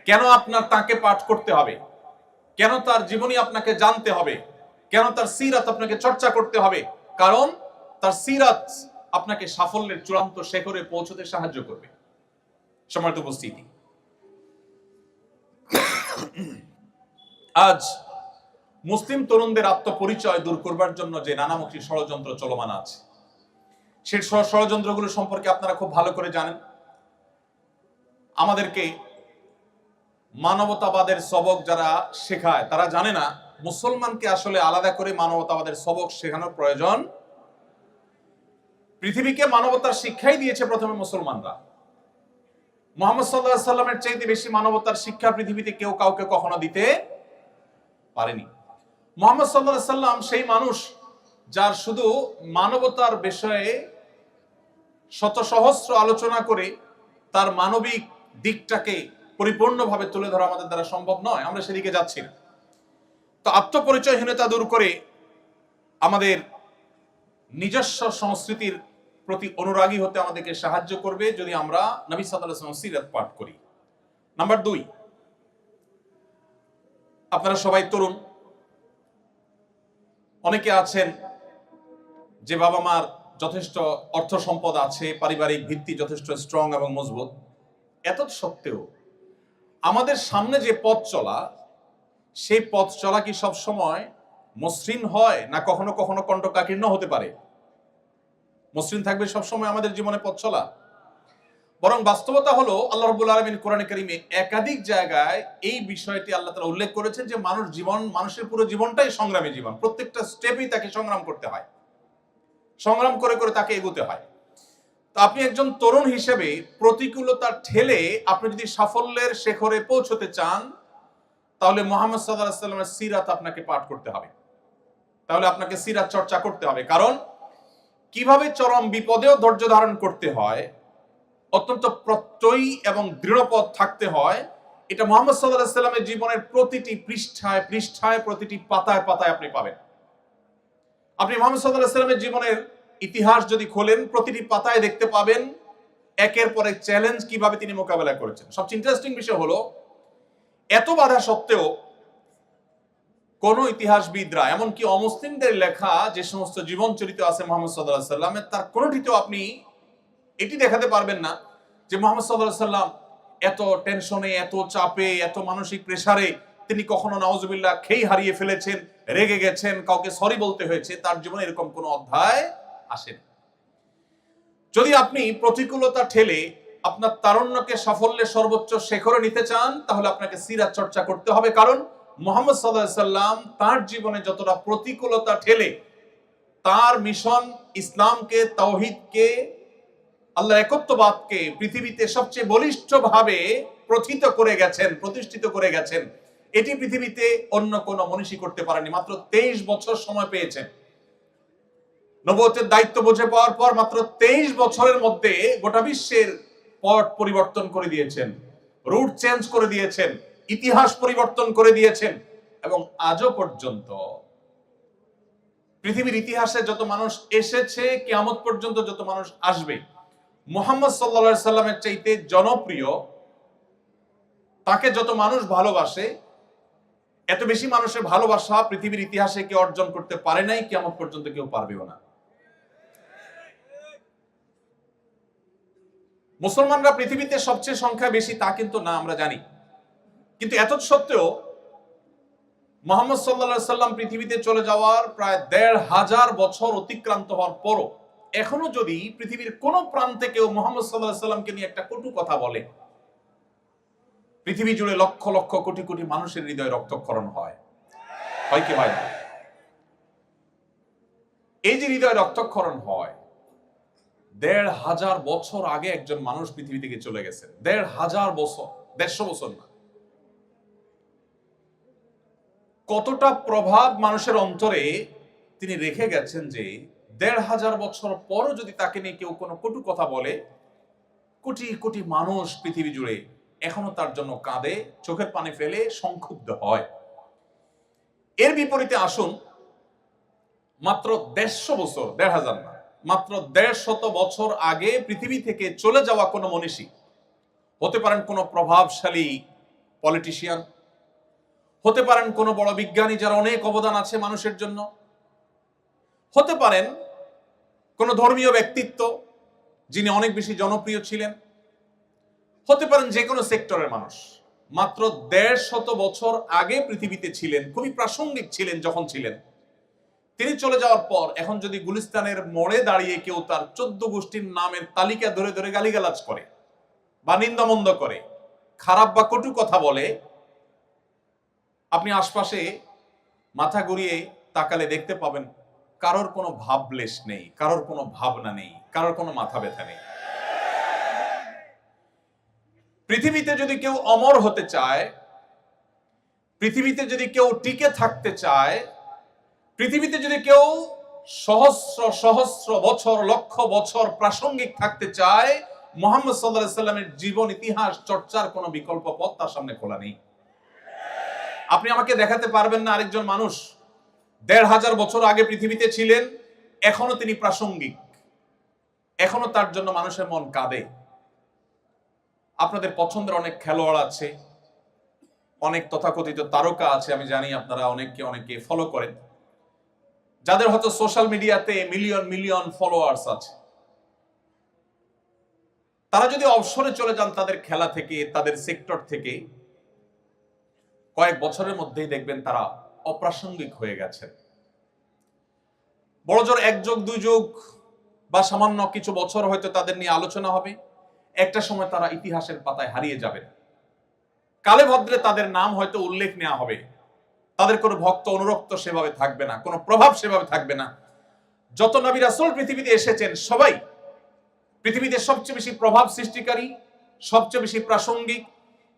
কেন আপনার তাকে পাঠ করতে হবে? কেন তার জীবনী আপনাকে জানতে হবে? কেন তার সিরাত আপনাকে চর্চা করতে হবে? কারণ তার সিরাত আপনাকে সাফল্যের চূড়ান্ত শিখরে পৌঁছতে সাহায্য করবে। সম্মানিত উপস্থিতি, আজ মুসলিম তরুণদের আত্মপরিচয় দূর করবার জন্য যে নানামুখী ষড়যন্ত্র চলমান আছে, সেই ষড়যন্ত্রগুলো সম্পর্কে আপনারা খুব ভালো করে জানেন। আমাদেরকে মানবতাবাদের সবক যারা শেখায় তারা জানে না মুসলমানকে আসলে আলাদা করে মানবতাবাদের সবক শেখানোর প্রয়োজন। পৃথিবীকে মানবতার শিক্ষাই দিয়েছে প্রথমে মুসলমানরা। মুহাম্মদ সাল্লাল্লাহু আলাইহি সাল্লামের চাইতে বেশি মানবতার শিক্ষা পৃথিবীতে কেউ কাউকে কখনো দিতে পারেনি। মুহাম্মদ সাল্লাল্লাহু আলাইহি সাল্লাম সেই মানুষ যার শুধু মানবতার বিষয়ে শত সহস্র আলোচনা করে তার মানবিক দিকটাকে পরিপূর্ণভাবে তুলে ধরা আমাদের দ্বারা সম্ভব নয়, আমরা সেদিকে যাচ্ছি না। তো আত্মপরিচয়হীনতা দূর করে আমাদের নিজস্ব সংস্কৃতির প্রতি অনুরাগী হতে আমাদেরকে সাহায্য করবে যদি আমরা নবী সাল্লাল্লাহু আলাইহি ওয়াসাল্লামের সিরাত পাঠ করি। নাম্বার 2, আপনারা সবাই তরুণ, অনেকে আছেন যে বাবা মার যথেষ্ট অর্থ সম্পদ আছে, পারিবারিক ভিত্তি যথেষ্ট স্ট্রং এবং মজবুত। এত সত্ত্বেও আমাদের সামনে যে পথ চলা, সেই পথ চলা কি সব সময় মসৃণ হয়, না কখনো কখনো কণ্টকাকীর্ণ হতে পারে? মসৃণ থাকবে সবসময় আমাদের জীবনে পথ চলা? বরং বাস্তবতা হলো আল্লাহ রাব্বুল আলামিন কোরআনে কারীমে একাধিক জায়গায় এই বিষয়টি আল্লাহ তাআলা উল্লেখ করেছেন যে মানুষের পুরো জীবনটাই সংগ্রামী জীবন। প্রত্যেকটা স্টেপেই তাকে সংগ্রাম করতে হয়, সংগ্রাম করে করে তাকে এগোতে হয়। তো আপনি একজন তরুণ হিসেবে প্রতিকূলতার ঠেলে আপনি যদি সাফল্যের শিখরে পৌঁছতে চান, তাহলে মুহাম্মদ সাল্লাল্লাহু আলাইহি ওয়াসাল্লামের সিরাত আপনাকে পাঠ করতে হবে, তাহলে আপনাকে সিরাত চর্চা করতে হবে। কারণ কিভাবে চরম বিপদেও ধৈর্য ধারণ করতে হয়, অত্যন্ত প্রত্যয়ী এবং দৃঢ়পদ থাকতে হয়, এটা মুহাম্মদ সাল্লাল্লাহু আলাইহি সাল্লামের জীবনের প্রতিটি পৃষ্ঠায় পৃষ্ঠায়, প্রতিটি পাতায় পাতায় আপনি পাবেন। আপনি মুহাম্মদ সাল্লাল্লাহু আলাইহি সাল্লামের জীবনের ইতিহাস যদি খোলেন, প্রতিটি পাতায় দেখতে পাবেন একের পর এক চ্যালেঞ্জ কিভাবে তিনি মোকাবেলা করেছেন। সবচেয়ে ইন্টারেস্টিং বিষয় হলো, এত বাধা সত্ত্বেও কোন ইতিহাসবিদরা, এমনকি অমুসলিমদের লেখা যে সমস্ত জীবন চরিত্র আছে মুহাম্মদ সাল্লাল্লাহু আলাইহি সাল্লামের, তার কোনটিতেও আপনি এটি দেখাতে পারবেন না যে মুহাম্মদ সাল্লাল্লাহু আলাইহি সাল্লাম এত টেনশনে, এত চাপে, এত মানসিক প্রেসারে তিনি কখনো নাউজুবিল্লাহ খেই হারিয়ে ফেলেছেন, রেগে গেছেন, কাউকে সরি বলতে হয়েছে। তার জীবনে এরকম কোনো অধ্যায় আসেনি। যদি আপনি প্রতিকূলতা ঠেলে আপনার তারুণ্যকে সাফল্যের সর্বোচ্চ শিখরে নিতে চান, তাহলে আপনাকে সিরাত চর্চা করতে হবে। কারণ মুহাম্মদ সাল্লাল্লাহু আলাইহি সাল্লাম তার জীবনে যতটা প্রতিকূলতা ঠেলে তার মিশন ইসলামকে, তাওহীদকে, আল্লাহর একত্ববাদকে পৃথিবীতে সবচেয়ে বলিষ্ঠভাবে প্রতিষ্ঠিত করে গেছেন, এটি পৃথিবীতে অন্য কোনো মনীষী করতে পারেনি। মাত্র 23 বছর সময় পেয়েছেন। নবুয়তের দায়িত্ব বুঝে পাওয়ার পর মাত্র 23 বছরের মধ্যে গোটা বিশ্বের পট পরিবর্তন করে দিয়েছেন, রুট চেঞ্জ করে দিয়েছেন, ইতিহাস পরিবর্তন করে দিয়েছেন। এবং আজও পর্যন্ত পৃথিবীর ইতিহাসে যত মানুষ এসেছে, কিয়ামত পর্যন্ত যত মানুষ আসবে, মুহাম্মদ সাল্লাল্লাহু আলাইহি সাল্লামের চাইতে জনপ্রিয়, তাকে যত মানুষ ভালোবাসে, এত বেশি মানুষের ভালোবাসা পৃথিবীর ইতিহাসে কেউ অর্জন করতে পারে নাই, কিয়ামত পর্যন্ত কেউ পারবেও না। মুসলমানরা পৃথিবীতে সবচেয়ে সংখ্যা বেশি তা কিন্তু না, আমরা জানি। কিন্তু এত সত্ত্বেও মুহাম্মদ সাল্লাল্লাহু আলাইহি সাল্লাম পৃথিবীতে চলে যাওয়ার প্রায় ১৫০০ বছর অতিক্রান্ত হওয়ার পরও এখনো যদি পৃথিবীর কোন প্রান্তে কেউ মুহাম্মদ সাল্লাল্লাহু আলাইহি সাল্লামকে নিয়ে একটা কটু কথা বলে, পৃথিবী জুড়ে লক্ষ লক্ষ কোটি কোটি মানুষের হৃদয়ে রক্তক্ষরণ হয় কি ভাই? এই যে হৃদয়ে রক্তক্ষরণ হয়, ১৫০০ বছর আগে একজন মানুষ পৃথিবী থেকে চলে গেছেন। ১৫০০ বছর, ১৫০ বছর না। কতটা প্রভাব মানুষের অন্তরে তিনি রেখে গেছেন যে ১৫০০ বছর পরও যদি তাকে নিয়ে কেউ কোনো কটু কথা বলে, কোটি কোটি মানুষ পৃথিবী জুড়ে এখনো তার জন্য কাঁদে, চোখের পানি ফেলে, সংক্ষুব্ধ হয়। এর বিপরীতে আসুন, মাত্র ১৫০ বছর, ১৫০০ না, মাত্র ১৫০ বছর আগে পৃথিবী থেকে চলে যাওয়া কোনো মনীষী, হতে পারেন কোনো প্রভাবশালী পলিটিশিয়ান, হতে পারেন কোনো বড় বিজ্ঞানী যার অনেক অবদান আছে মানুষের জন্য, হতে পারেন কোনো ধর্মীয় ব্যক্তিত্ব যিনি অনেক বেশি জনপ্রিয় ছিলেন, হতে পারেন যে কোনো সেক্টরের মানুষ, মাত্র ১৫০ বছর আগে পৃথিবীতে ছিলেন, খুবই প্রাসঙ্গিক ছিলেন যখন ছিলেন। তিনি চলে যাওয়ার পর এখন যদি গুলিস্তানের মোড়ে দাঁড়িয়ে কেউ তার 14 গোষ্ঠীর নামের তালিকা ধরে ধরে গালিগালাজ করে বা নিন্দামন্দ করে, খারাপ বা কটু কথা বলে, আপনি আশপাশে মাথা ঘুরিয়ে তাকালে দেখতে পাবেন কারোর কোনো ভাবলেশ নেই, কারোর কোনো ভাবনা নেই, কারোর কোনো মাথা ব্যথা নেই। পৃথিবীতে যদি কেউ অমর হতে চায়, পৃথিবীতে যদি কেউ টিকে থাকতে চায়, পৃথিবীতে যদি কেউ সহস্র সহস্র বছর, লক্ষ বছর প্রাসঙ্গিক থাকতে চায়, মুহাম্মদ সাল্লাল্লাহু আলাইহি সাল্লামের জীবন ইতিহাস চর্চার কোনো বিকল্প পথ তার সামনে খোলা নেই। আপনি আমাকে দেখাতে পারবেন না আরেকজন মানুষ ১৫০০ বছর আগে পৃথিবীতে ছিলেন, এখনো তিনি প্রাসঙ্গিক, এখনো তার জন্য মানুষের মন কাঁদে। আপনাদের পছন্দের অনেক খেলোয়াড় আছে, অনেক তথাকথিত তারকা আছে, আমি জানি আপনারা অনেকে ফলো করেন, যাদের হয়তো সোশ্যাল মিডিয়াতে মিলিয়ন মিলিয়ন ফলোয়ার্স আছে। তারা যদি অবসরে চলে যান তাদের খেলা থেকে, তাদের সেক্টর থেকে, কয়েক বছরের মধ্যেই দেখবেন তারা অপ্রাসঙ্গিক হয়ে গেছে। বড়জোর ১ যুগ ২ যুগ বা সামান্য কিছু বছর হয়তো তাদের নিয়ে আলোচনা হবে, একটা সময় তারা ইতিহাসের পাতায় হারিয়ে যাবেন। কালে ভদ্রে তাদের নাম হয়তো উল্লেখ নেওয়া হবে, তাদের কোনো ভক্ত অনুরক্ত সেভাবে থাকবে না, কোনো প্রভাব সেভাবে থাকবে না। যত নবী রাসূল পৃথিবীতে এসেছেন সবাই পৃথিবীতে সবচেয়ে বেশি প্রভাব সৃষ্টিকারী, সবচেয়ে বেশি প্রাসঙ্গিক।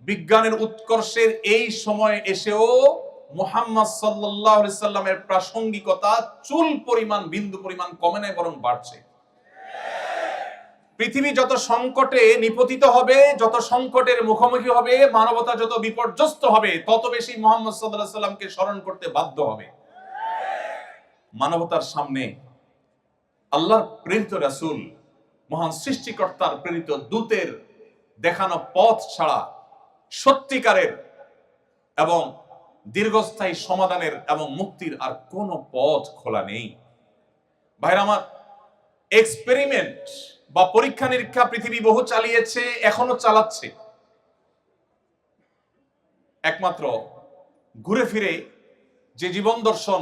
বিজ্ঞানের উৎকর্ষের এই সময় এসেও মুহাম্মদ সাল্লাল্লাহু আলাইহি সাল্লামের প্রাসঙ্গিকতা চুল পরিমাণ, বিন্দু পরিমাণ কমে নাই, বরং বাড়ছে। পৃথিবী যত সংকটে নিপতিত হবে, যত সংকটের মুখোমুখি হবে, মানবতা যত বিপর্যস্ত হবে, তত বেশি মুহাম্মদ সাল্লাল্লাহু আলাইহি সাল্লামকে স্মরণ করতে বাধ্য হবে। মানবতার সামনে আল্লাহর প্রেরিত রাসূল, মহান সৃষ্টিকর্তার প্রেরিত দূতের দেখানো পথ ছাড়া সত্যিকারের এবং দীর্ঘস্থায়ী সমাধানের এবং মুক্তির আর কোনো পথ খোলা নেই। ভাইরা আমার, এক্সপেরিমেন্ট বা পরীক্ষা নিরীক্ষা পৃথিবী বহু চালিয়েছে, এখনো চালাচ্ছে। একমাত্র ঘুরে ফিরে যে জীবন দর্শন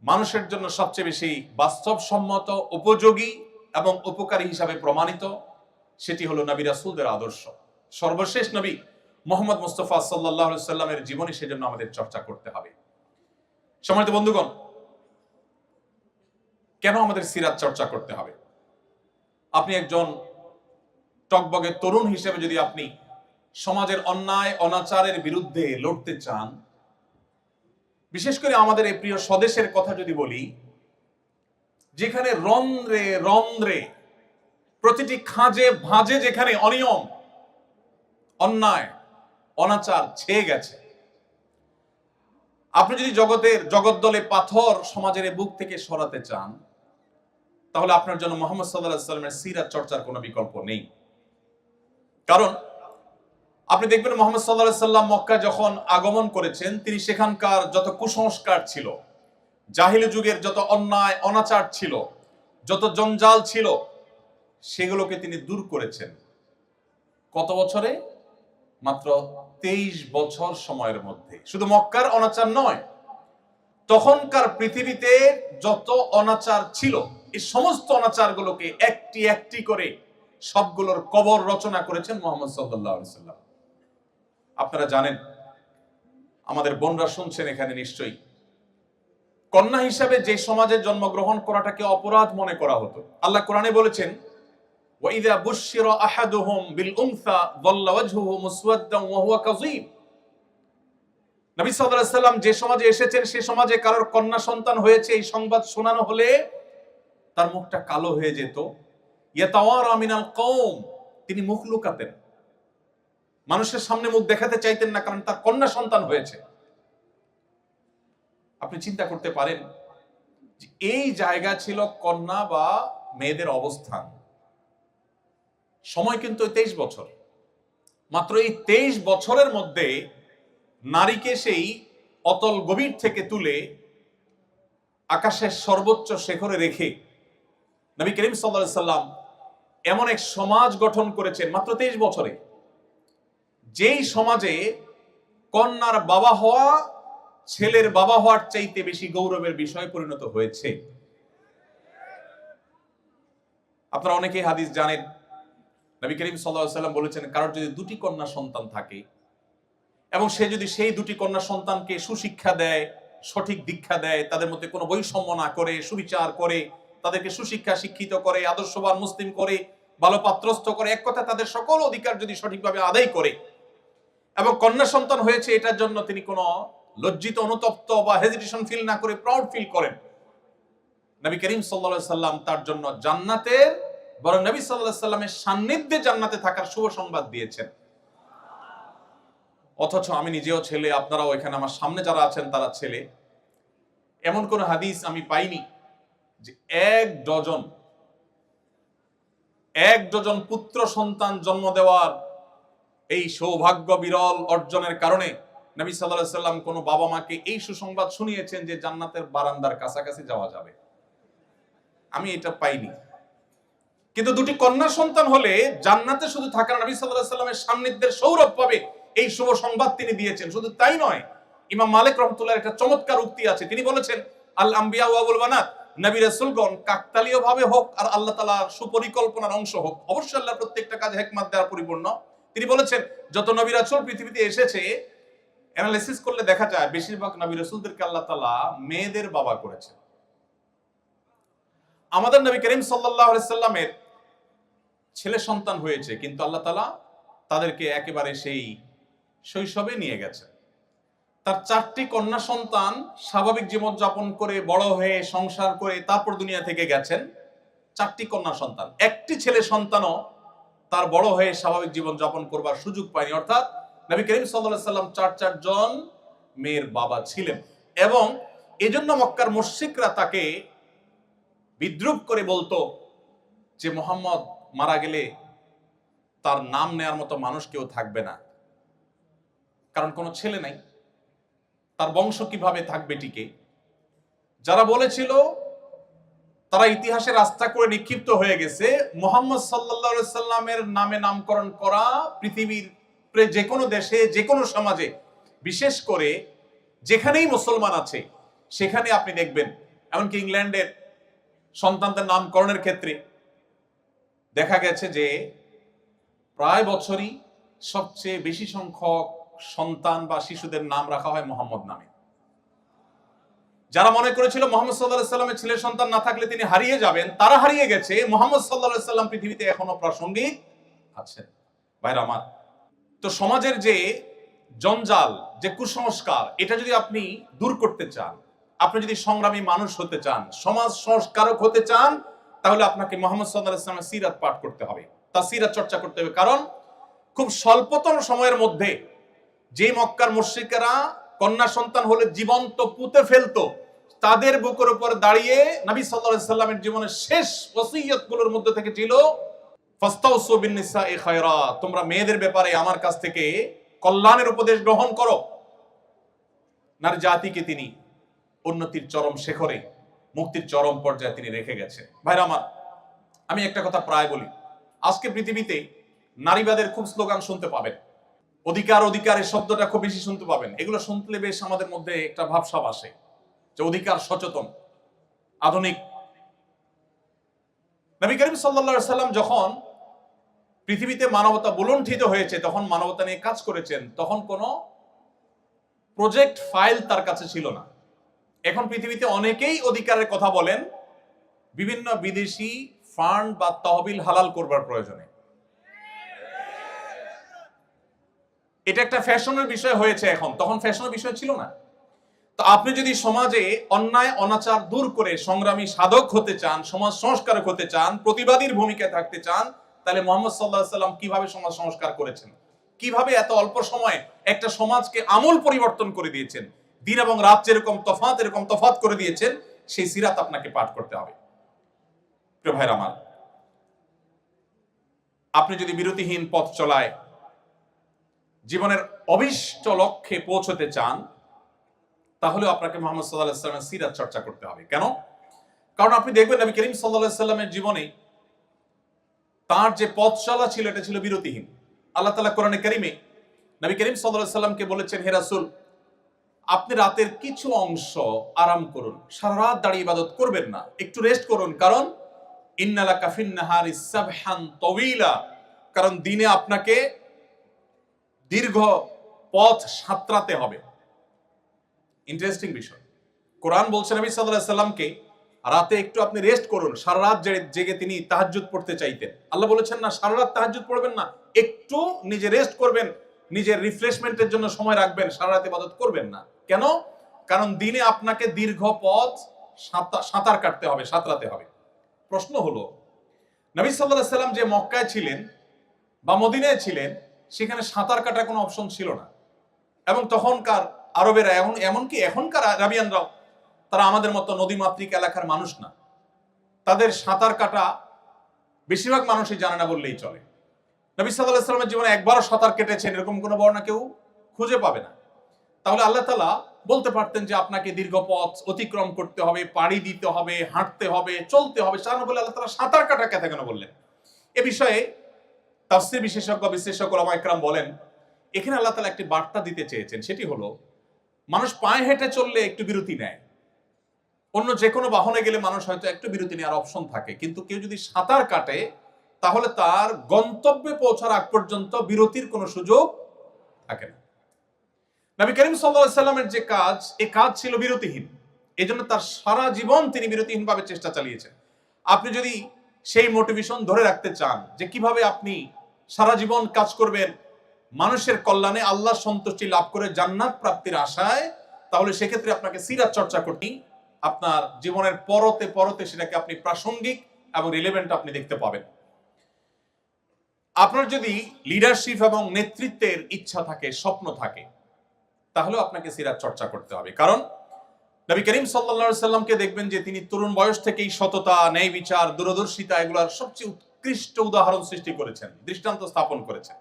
মানুষের জন্য সবচেয়ে বেশি বাস্তবসম্মত, উপযোগী এবং উপকারী হিসাবে প্রমাণিত, সেটি হলো নবী রাসূলদের আদর্শ। সর্বশেষ নবী মুহাম্মদ মুস্তাফা সাল্লাল্লাহু আলাইহি সাল্লামের জীবনী সেজন্য আমাদের চর্চা করতে হবে। সম্মানিত বন্ধুগণ, কেন আমাদের সিরাত চর্চা করতে হবে? আপনি একজন টকবগে তরুণ হিসেবে যদি আপনি সমাজের অন্যায় অনাচারের বিরুদ্ধে লড়তে চান, বিশেষ করে আমাদের এই প্রিয় স্বদেশের কথা যদি বলি, যেখানে রন্ধ্রে রন্ধ্রে প্রতিটি খাঁজে ভাঁজে যেখানে অনিয়ম, অন্যায়, অনাচার ছেয়ে গেছে, আপনি যদি জগদ্দলে পাথর সমাজের বুক থেকে সরাতে চান, তাহলে আপনার জন্য মুহাম্মদ সাল্লাল্লাহু আলাইহি সাল্লামের সিরাত চর্চার কোনো বিকল্প নেই। কারণ আপনি দেখবেন মুহাম্মদ সাল্লাল্লাহু আলাইহি সাল্লাম মক্কা যখন আগমন করেছেন, তিনি সেখানকার যত কুসংস্কার ছিল, জাহিলি যুগের যত অন্যায় অনাচার ছিল, যত জঞ্জাল ছিল, সেগুলোকে তিনি দূর করেছেন। কত বছরে? মাত্র 23 বছর সময়ের মধ্যে। শুধু মক্কার অনাচার নয়, তখনকার পৃথিবীতে যত অনাচার ছিল, এই সমস্ত অনাচারগুলোকে একটি একটি করে সবগুলোর কবর রচনা করেছেন মুহাম্মদ সাল্লাল্লাহু আলাইহি সাল্লাম। আপনারা জানেন, আমাদের বোনরা শুনছেন এখানে নিশ্চয়ই, কন্যা হিসাবে যে সমাজে জন্মগ্রহণ করাটাকে অপরাধ মনে করা হতো। আল্লাহ কোরআনে বলেছেন, ওয়াইযা বুশশিরা আহাদুহুম বিল উনসা যাল্লা ওয়াজহুহু মুসওয়াদ্দান ওয়া হুয়া কাযীম। নবী সাল্লাল্লাহু আলাইহি সাল্লাম যে সমাজে এসেছেন, সে সমাজে কারোর কন্যা সন্তান হয়েছে এই সংবাদ শোনানো হলে তার মুখটা কালো হয়ে যেত। ইয়াতাওয়ারা মিনাল কওম, তিনি মুখ লুকাতেন, মানুষের সামনে মুখ দেখাতে চাইতেন না, কারণ তার কন্যা সন্তান হয়েছে। আপনি চিন্তা করতে পারেন যে এই জায়গা ছিল কন্যা বা মেয়েদের অবস্থান। সময় কিন্তু 23 বছর। মাত্র এই 23 বছরের মধ্যে নারীকে সেই অতল গভীর থেকে তুলে আকাশের সর্বোচ্চ শিখরে রেখে নবী করিম সাল্লাল্লাহু আলাইহি সাল্লাম এমন এক সমাজ গঠন করেছেন মাত্র 23 বছরে, যেই সমাজে কন্যার বাবা হওয়া ছেলের বাবা হওয়ার চাইতে বেশি গৌরবের বিষয় পরিণত হয়েছে। আপনারা অনেকেই হাদিস জানেন, নবী করিম সাল্লাল্লাহু আলাইহি সাল্লাম বলেছেন, কারোর যদি দুটি কন্যা সন্তান থাকে এবং সে যদি সেই দুটি কন্যা সন্তানকে সুশিক্ষা দেয়, সঠিক দীক্ষা দেয়, তাদের মধ্যে কোনো বৈষম্য না করে, সুবিচার করে, তাদেরকে সুশিক্ষা শিক্ষিত করে, আদর্শবান মুসলিম করে, ভালো পাত্রস্থ করে, এক কথা তাদের সকল অধিকার যদি সঠিকভাবে আদায় করে এবং কন্যা সন্তান হয়েছে এটার জন্য তিনি কোনো লজ্জিত, অনুতপ্ত বা হেজিটেশন ফিল না করে প্রাউড ফিল করেন, নবী করিম সাল্লাল্লাহু আলাইহি সাল্লাম তার জন্য জান্নাতের, বরং নবী সাল্লাল্লাহু আলাইহি সাল্লামের সান্নিধ্যে জান্নাতে থাকার শুভ সংবাদ দিয়েছেন। অথচ আমি নিজেও ছেলে, আপনারাও এখানে আমার সামনে যারা আছেন তারা ছেলে। এমন কোন হাদিস আমি পাইনি যে এক ডজন পুত্র সন্তান জন্ম দেওয়ার এই সৌভাগ্য বিরল অর্জনের কারণে নবী সাল্লাল্লাহু আলাইহি সাল্লাম কোন বাবা মাকে এই সুসংবাদ শুনিয়েছেন যে জান্নাতের বারান্দার কাছাকাছি যাওয়া যাবে। আমি এটা পাইনি। কিন্তু দুটি কন্যা সন্তান হলে জান্নাতে শুধু থাকা, নবী সাল্লাল্লাহু আলাইহি সাল্লামের সান্নিধ্যের সৌরভ পাবে, এই শুভ সংবাদ তিনি দিয়েছেন। শুধু তাই নয়, ইমাম মালিক রাহমাতুল্লাহ একটা চমৎকার উক্তি আছে, তিনি বলেছেন, আল আম্বিয়া ওয়া আবুল বানাত, নবী রাসূলগণ কাকতালীয় ভাবে হোক আর আল্লাহ তাআলার সুপরিকল্পনার অংশ হোক, অবশ্যই আল্লাহর প্রত্যেকটা কাজ হিকমত দ্বারা পরিপূর্ণ। তিনি বলেছেন, যত নবী রাসূল পৃথিবীতে এসেছে, অ্যানালাইসিস করলে দেখা যায় বেশিরভাগ নবী রাসূলদেরকে আল্লাহ তাআলা মেয়েদের বাবা করেছেন। আমাদের নবী করিম সাল্লাল্লাহু আলাইহি সাল্লামের ছেলে সন্তান হয়েছে, কিন্তু আল্লাহ তাআলা তাদেরকে একেবারে সেই শৈশবে নিয়ে গেছে। তার 4টি কন্যা সন্তান স্বাভাবিক জীবন যাপন করে বড় হয়ে সংসার করে তারপর দুনিয়া থেকে গেছেন। 4টি কন্যা সন্তান, একটি ছেলে সন্তানও তার বড় হয়ে স্বাভাবিক জীবন যাপন করবার সুযোগ পায়নি। অর্থাৎ নবী করিম সাল্লাল্লাহু আলাইহি সাল্লাম 4 জন মেয়ের বাবা ছিলেন, এবং এজন্য মক্কার মুশরিকরা তাকে বিদ্রুপ করে বলতো যে মুহাম্মদ মারা গেলে তার নাম নেয়ার মতো মানুষ কেউ থাকবে না, কারণ কোনো ছেলে নাই, তার বংশ কিভাবে থাকবে টিকে। যারা বলেছিল তারা ইতিহাসে রাস্তা করে নিক্ষিপ্ত হয়ে গেছে। মুহাম্মদ সাল্লাল্লাহু আলাইহি সাল্লামের নামে নামকরণ করা পৃথিবীর যে কোনো দেশে, যে কোনো সমাজে, বিশেষ করে যেখানেই মুসলমান আছে সেখানে আপনি দেখবেন, এমনকি ইংল্যান্ডের সন্তানদের নামকরণের ক্ষেত্রে দেখা গেছে যে প্রায় বছরই সবচেয়ে বেশি সংখ্যক সন্তান বা শিশুদের নাম রাখা হয় মোহাম্মদ নামে। যারা মনে করেছিল মুহাম্মদ সাল্লাল্লাহু আলাইহি সাল্লামের ছেলে সন্তান না থাকলে তিনি হারিয়ে যাবেন, তারা হারিয়ে গেছে। মুহাম্মদ সাল্লাল্লাহু আলাইহি সাল্লাম পৃথিবীতে এখনো প্রাসঙ্গিক আছেন। ভাইরা আমার, তো সমাজের যে জঞ্জাল, যে কুসংস্কার, এটা যদি আপনি দূর করতে চান, আপনি যদি সংগ্রামী মানুষ হতে চান, সমাজ সংস্কারক হতে চান, তাহলে আপনাকে মুহাম্মদ সাল্লাল্লাহু আলাইহি সাল্লামের সিরাত পাঠ করতে হবে, তার সিরাত চর্চা করতে হবে। কারণ খুব স্বল্পতম সময়ের মধ্যে যে মক্কার মুশরিকেরা কন্যা সন্তান হলে জীবন্ত পুঁতে ফেলতো, তাদের বুকের উপর দাঁড়িয়ে নবী সাল্লাল্লাহু আলাইহি সাল্লামের জীবনের শেষ ওসিয়তগুলোর মধ্যে থেকে ছিল ফাস্তাউসু বিন-নিসাই খায়রা, তোমরা মেয়েদের ব্যাপারে আমার কাছ থেকে কল্যাণের উপদেশ গ্রহণ করো। নারী জাতিকে তিনি উন্নতির চরম শিখরে, মুক্তির চরম পর্যায়ে তিনি রেখে গেছেন। ভাইরা আমার, আমি একটা কথা প্রায় বলি, আজকে পৃথিবীতে নারীবাদের খুব স্লোগান শুনতে পাবেন, অধিকার অধিকারের শব্দটা খুব বেশি শুনতে পাবেন। এগুলো শুনলে বেশ আমাদের মধ্যে একটা ভাবসাব আসে যে অধিকার সচেতন, আধুনিক। নবী করিম সাল্লাল্লাহু আলাইহি সাল্লাম যখন পৃথিবীতে মানবতা বুলুণ্ঠিত হয়েছে, তখন মানবতা নিয়ে কাজ করেছেন, তখন কোনো প্রজেক্ট ফাইল তার কাছে ছিল না। এখন পৃথিবীতে অনেকেই অধিকারের কথা বলেন বিভিন্ন বিদেশি ফান্ড বা তহবিল হালাল করবার প্রয়োজনে। এটা একটা ফ্যাশনের বিষয় হয়েছে এখন, তখন ফ্যাশনের বিষয় ছিল না। তো আপনি যদি সমাজে অন্যায় অনাচার দূর করে সংগ্রামী সাধক হতে চান, সমাজ সংস্কারক হতে চান, প্রতিবাদীর ভূমিকায় থাকতে চান, তাহলে মুহাম্মদ সাল্লাল্লাহু আলাইহি সাল্লাম কিভাবে সমাজ সংস্কার করেছেন, কিভাবে এত অল্প সময়ে একটা সমাজকে আমূল পরিবর্তন করে দিয়েছেন, দিন এবং রাত যেরকম তফাৎ এরকম তফাৎ করে দিয়েছেন, সেই সিরাত আপনাকে পাঠ করতে হবে। প্রিয় ভাইরা আমার, আপনি যদি বিরতিহীন পথ চলায় জীবনের অভিষ্ট লক্ষ্যে পৌঁছতে চান, তাহলে আপনাকে মুহাম্মদ সাল্লাল্লাহু আলাইহি সাল্লামের সিরাত চর্চা করতে হবে। কেন? কারণ আপনি দেখবেন নবী করিম সাল্লাল্লাহু আলাইহি সাল্লামের জীবনে তার যে পথ চলা ছিল, এটা ছিল বিরতিহীন। আল্লাহ তাআলা কোরআনে কারীমে নবী করিম সাল্লাল্লাহু আলাইহি সাল্লামকে বলেছেন, হে রাসূল, আপনি রাতের কিছু অংশ আরাম করুন, সারা রাত দাঁড়িয়ে ইবাদত করবেন না, একটু রেস্ট করুন। কারণ ইন্না লাকা ফিন নাহারি সাবহান তাওয়িলা, কারণ দিনে আপনাকে দীর্ঘ পথ সাঁতরাতে হবে। ইন্টারেস্টিং বিষয়, কোরআন বলছে নবী সাল্লাল্লাহু আলাইহি সাল্লামকে রাতে একটু আপনি রেস্ট করুন। সারা রাত জেগে তিনি তাহাজ্জুদ পড়তে চাইতেন। আল্লাহ বলেছেন না সারা রাত তাহাজ্জুদ পড়বেন না, একটু নিজে রেস্ট করবেন, নিজের রিফ্রেশমেন্টের জন্য সময় রাখবেন, সারা রাত ইবাদত করবেন না। কেন? কারণ দিনে আপনাকে দীর্ঘ পথ সাঁতার কাটতে হবে, সাঁতরাতে হবে। প্রশ্ন হলো, নবী সাল্লাল্লাহু আলাইহি সাল্লাম যে মক্কায় ছিলেন বা মদিনায় ছিলেন, সেখানে সাঁতার কাটার কোনো অপশন ছিল না। এবং তখনকার আরবেরা, এমনকি এখনকার আরাবিয়ানরাও, তারা আমাদের মতো নদীমাতৃক এলাকার মানুষ না। তাদের সাঁতার কাটা বেশিরভাগ মানুষই জানে না বললেই চলে। নবী সাল্লাল্লাহু আলাইহি সাল্লামের জীবনে একবারও সাঁতার কেটেছেন এরকম কোনো বর্ণনা কেউ খুঁজে পাবে না। তাহলে আল্লাহ তাআলা বলতে পারতেন যে আপনাকে দীর্ঘ পথ অতিক্রম করতে হবে, পাড়ি দিতে হবে, হাঁটতে হবে, চলতে হবে, সারা বলে আল্লাহ তাআলা সাঁতার কাটা কথা কেন বললেন? এ বিষয়ে তাফসীর বিশেষজ্ঞ বিশ্লেষক ওলামা ইকরাম বলেন, এখানে আল্লাহ তাআলা একটি বার্তা দিতে চেয়েছেন। সেটি হলো, মানুষ পায়ে হেঁটে চললে একটু বিরতি নেয়, অন্য যে কোনো বাহনে গেলে মানুষ হয়তো একটু বিরতি নেওয়ার অপশন থাকে, কিন্তু কেউ যদি সাঁতার কাটে তাহলে তার গন্তব্যে পৌঁছার আগ পর্যন্ত বিরতির কোনো সুযোগ থাকে না। নবী করিম সাল্লাল্লাহু আলাইহি সাল্লামের যে কাজ, এই কাজ ছিল বিরতিহীন। এজন্য তার সারা জীবন তিনি বিরতিহীনভাবে চেষ্টা চালিয়েছেন। আপনি যদি সেই মোটিভেশন ধরে রাখতে চান যে কিভাবে আপনি সারা জীবন কাজ করবেন মানুষের কল্যাণে, আল্লাহর সন্তুষ্টি লাভ করে জান্নাত প্রাপ্তির আশায়, তাহলে সেক্ষেত্রে আপনাকে সিরাত চর্চা করতেই আপনার জীবনের পরতে পরতে সেটাকে আপনি প্রাসঙ্গিক এবং রিলেভেন্ট আপনি দেখতে পাবেন। আপনার যদি লিডারশিপ এবং নেতৃত্বের ইচ্ছা থাকে, স্বপ্ন থাকে, তাহলে আপনাকে সিরাত চর্চা করতে হবে। কারণ নবী করিম সাল্লাল্লাহু আলাইহি সাল্লামকে দেখবেন যে তিনি তরুণ বয়স থেকেই সততা, ন্যায় বিচার, দূরদর্শিতা এগুলার সবচেয়ে উৎকৃষ্ট উদাহরণ সৃষ্টি করেছেন, দৃষ্টান্ত স্থাপন করেছেন।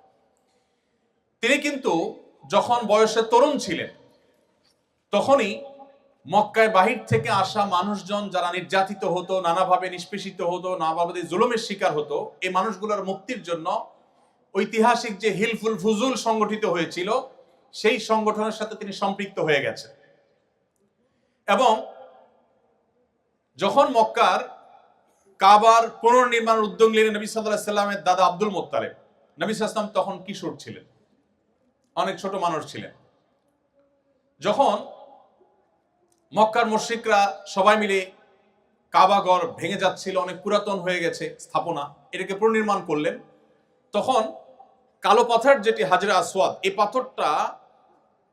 তিনি কিন্তু যখন বয়সে তরুণ ছিলেন তখনই মক্কায় বাহির থেকে আসা মানুষজন যারা নির্যাতিত হতো, নানাভাবে নিষ্পেষিত হতো, নানাভাবে জুলুমের শিকার হতো, এই মানুষগুলোর মুক্তির জন্য ঐতিহাসিক যে হিলফুল ফুজুল সংগঠিত হয়েছিল সেই সংগঠনের সাথে তিনি সম্পৃক্ত হয়ে গেছেন। এবং যখন মক্কার কাবার পুনর্নির্মাণের উদ্যোগ নিলেন নবী সাল্লাল্লাহু আলাইহি সাল্লামের দাদা আব্দুল মুত্তালিব, নবী সাল্লাল্লাহু আলাইহি সাল্লাম তখন কিশোর ছিলেন, অনেক ছোট মানুষ ছিলেন। যখন মক্কার মুশরিকরা সবাই মিলে কাবাঘর ভেঙে যাচ্ছিল, অনেক পুরাতন হয়ে গেছে স্থাপনা, এটাকে পুনর্নির্মাণ করলেন, তখন কালো পাথর যেটি হাজরে আসওয়াদ, এই পাথরটা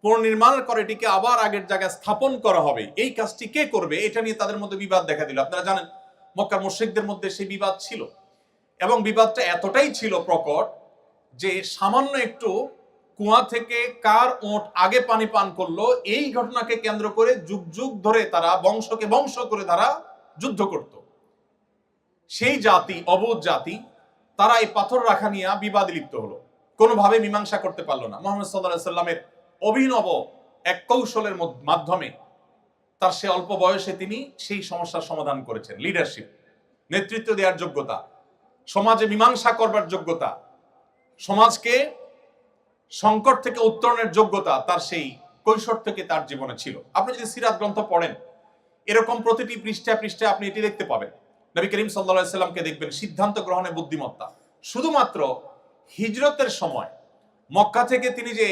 পুনর্নির্মাণের করে এটিকে আবার আগের জায়গায় স্থাপন করা হবে, এই কাজটি কে করবে, এটা নিয়ে তাদের মধ্যে বিবাদ দেখা দিল। আপনারা জানেন মক্কার মুশরিকদের মধ্যে সেই বিবাদ ছিল, এবং বিবাদটা এতটাই ছিল প্রকট যে সামান্য একটু কুয়া থেকে কার ওট আগে পানি পান করলো, এই ঘটনাকে কেন্দ্র করে যুগ যুগ ধরে তারা বংশকে বংশ করে তারা যুদ্ধ করত। সেই জাতি, অবোধ জাতি, তারা এই পাথর রাখা নিয়ে বিবাদে লিপ্ত হলো, কোনোভাবে মীমাংসা করতে পারলো না। মুহাম্মদ সাল্লাল্লাহু আলাইহি সাল্লামের অভিনব এক কৌশলের মাধ্যমে তার সে অল্প বয়সে তিনি সেই সমস্যার সমাধান করেছেন। লিডারশিপ, নেতৃত্ব দেওয়ার যোগ্যতা, সমাজে মীমাংসা করবার যোগ্যতা, সমাজকে সংকট থেকে উত্তরণের যোগ্যতা তার সেই কৈশোর থেকে তার জীবনে ছিল। আপনি যদি সিরাত গ্রন্থ পড়েন, এরকম প্রতিটি পৃষ্ঠায় পৃষ্ঠায় আপনি এটি দেখতে পাবেন। নবী করিম সাল্লাল্লাহু আলাইহি সাল্লামকে দেখবেন সিদ্ধান্ত গ্রহণে বুদ্ধিমত্তা। শুধুমাত্র হিজরতের সময় মক্কা থেকে তিনি যে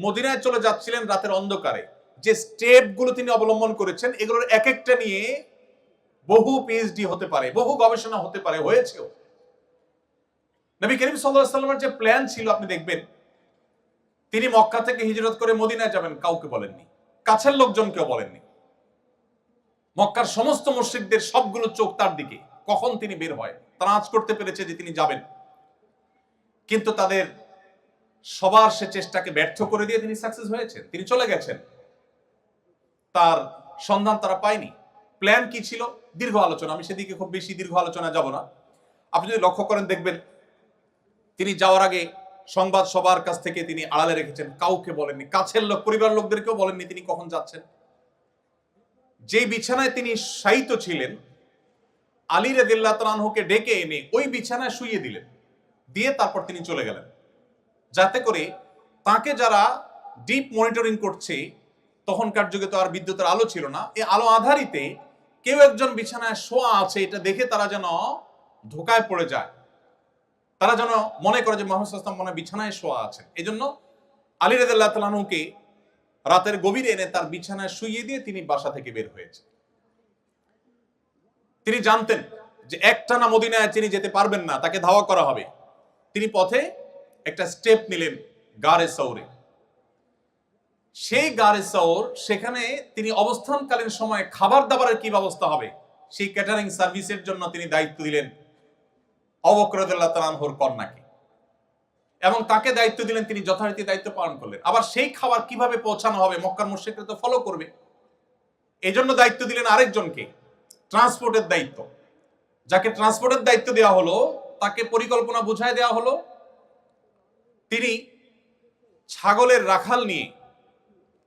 মদিনায় চলে যাচ্ছিলেন রাতের অন্ধকারে, যে স্টেপগুলো তিনি অবলম্বন করেছেন, এগুলোর এক একটা নিয়ে বহু পিএইচডি হতে পারে, বহু গবেষণা হতে পারে, হয়েছেও। নবী করিম সাল্লাল্লাহু আলাইহি সাল্লামের যে প্ল্যান ছিল, আপনি দেখবেন তিনি মক্কা থেকে হিজরত করে মদিনায় যাবেন, কাউকে বলেননি, কাছের লোকজনকেও বলেননি। মক্কার সমস্ত মুশরিকদের সবগুলো চোখ তার দিকে, কখন তিনি বের হয়। তারা আঁচ করতে পেরেছে যে তিনি যাবেন, কিন্তু তাদের সবার সে চেষ্টাকে ব্যর্থ করে দিয়ে তিনি সাকসেস হয়েছেন, তিনি চলে গেছেন, তার সন্ধান তারা পায়নি। প্ল্যান কি ছিল? দীর্ঘ আলোচনা, আমি সেদিকে খুব বেশি দীর্ঘ আলোচনা যাব না। আপনি যদি লক্ষ্য করেন দেখবেন তিনি যাওয়ার আগে সংবাদ সবার কাছ থেকে তিনি আড়ালে রেখেছেন, কাউকে বলেননি, কাছের লোক, পরিবার লোকদেরকেও বলেননি তিনি কখন যাচ্ছেন। যে বিছানায় তিনি শায়িত ছিলেন, আলী রাদিয়াল্লাহু তাআলা আনহুকে ডেকে এনে ওই বিছানায় শুইয়ে দিলেন, দিয়ে তারপর তিনি চলে গেলেন, যাতে করে তাকে যারা ডিপ মনিটরিং করছে, তখনকার যুগে তো আর বিদ্যুতের আলো ছিল না, এই আলো আধারিতে কেউ একজন বিছানায় শোয়া আছে এটা দেখে তারা যেন ধোকায় পড়ে যায়, তারা যেন মনে করে যে মুহাম্মদ সাল্লাল্লাহু আলাইহি ওয়াসাল্লাম মনে বিছানায় শোয়া আছেন। এই জন্য আলী রাদিয়াল্লাহু তাআলা আনহুকে রাতের গভীরে এনে তার বিছানায় শুইয়ে দিয়ে তিনি বাসা থেকে বের হয়েছে। তিনি জানতেন যে একটানা মদিনায় তিনি যেতে পারবেন না, তাকে ধাওয়া করা হবে। তিনি পথে একটা স্টেপ নিলেন গারে সৌরে। সেই গারে সৌর, সেখানে তিনি অবস্থানকালীন সময়ে খাবার দাবারের কি ব্যবস্থা হবে সেই ক্যাটারিং সার্ভিসের জন্য তিনি দায়িত্ব দিলেন আবু বকর রাদিয়াল্লাহু তাআলা আনহুর কন্যাকে, এবং তাকে দায়িত্ব দিলেন, তিনি যথারীতি দায়িত্ব পালন করলেন। আবার সেই খাবার কিভাবে পৌঁছানো হবে, মক্কার মুশরিকরা তো ফলো করবে, এই জন্য দায়িত্ব দিলেন আরেকজনকে, ট্রান্সপোর্টের দায়িত্ব। যাকে ট্রান্সপোর্টের দায়িত্ব দেওয়া হলো তাকে পরিকল্পনা বুঝায় দেওয়া হলো, তিনি ছাগলের রাখাল নিয়ে,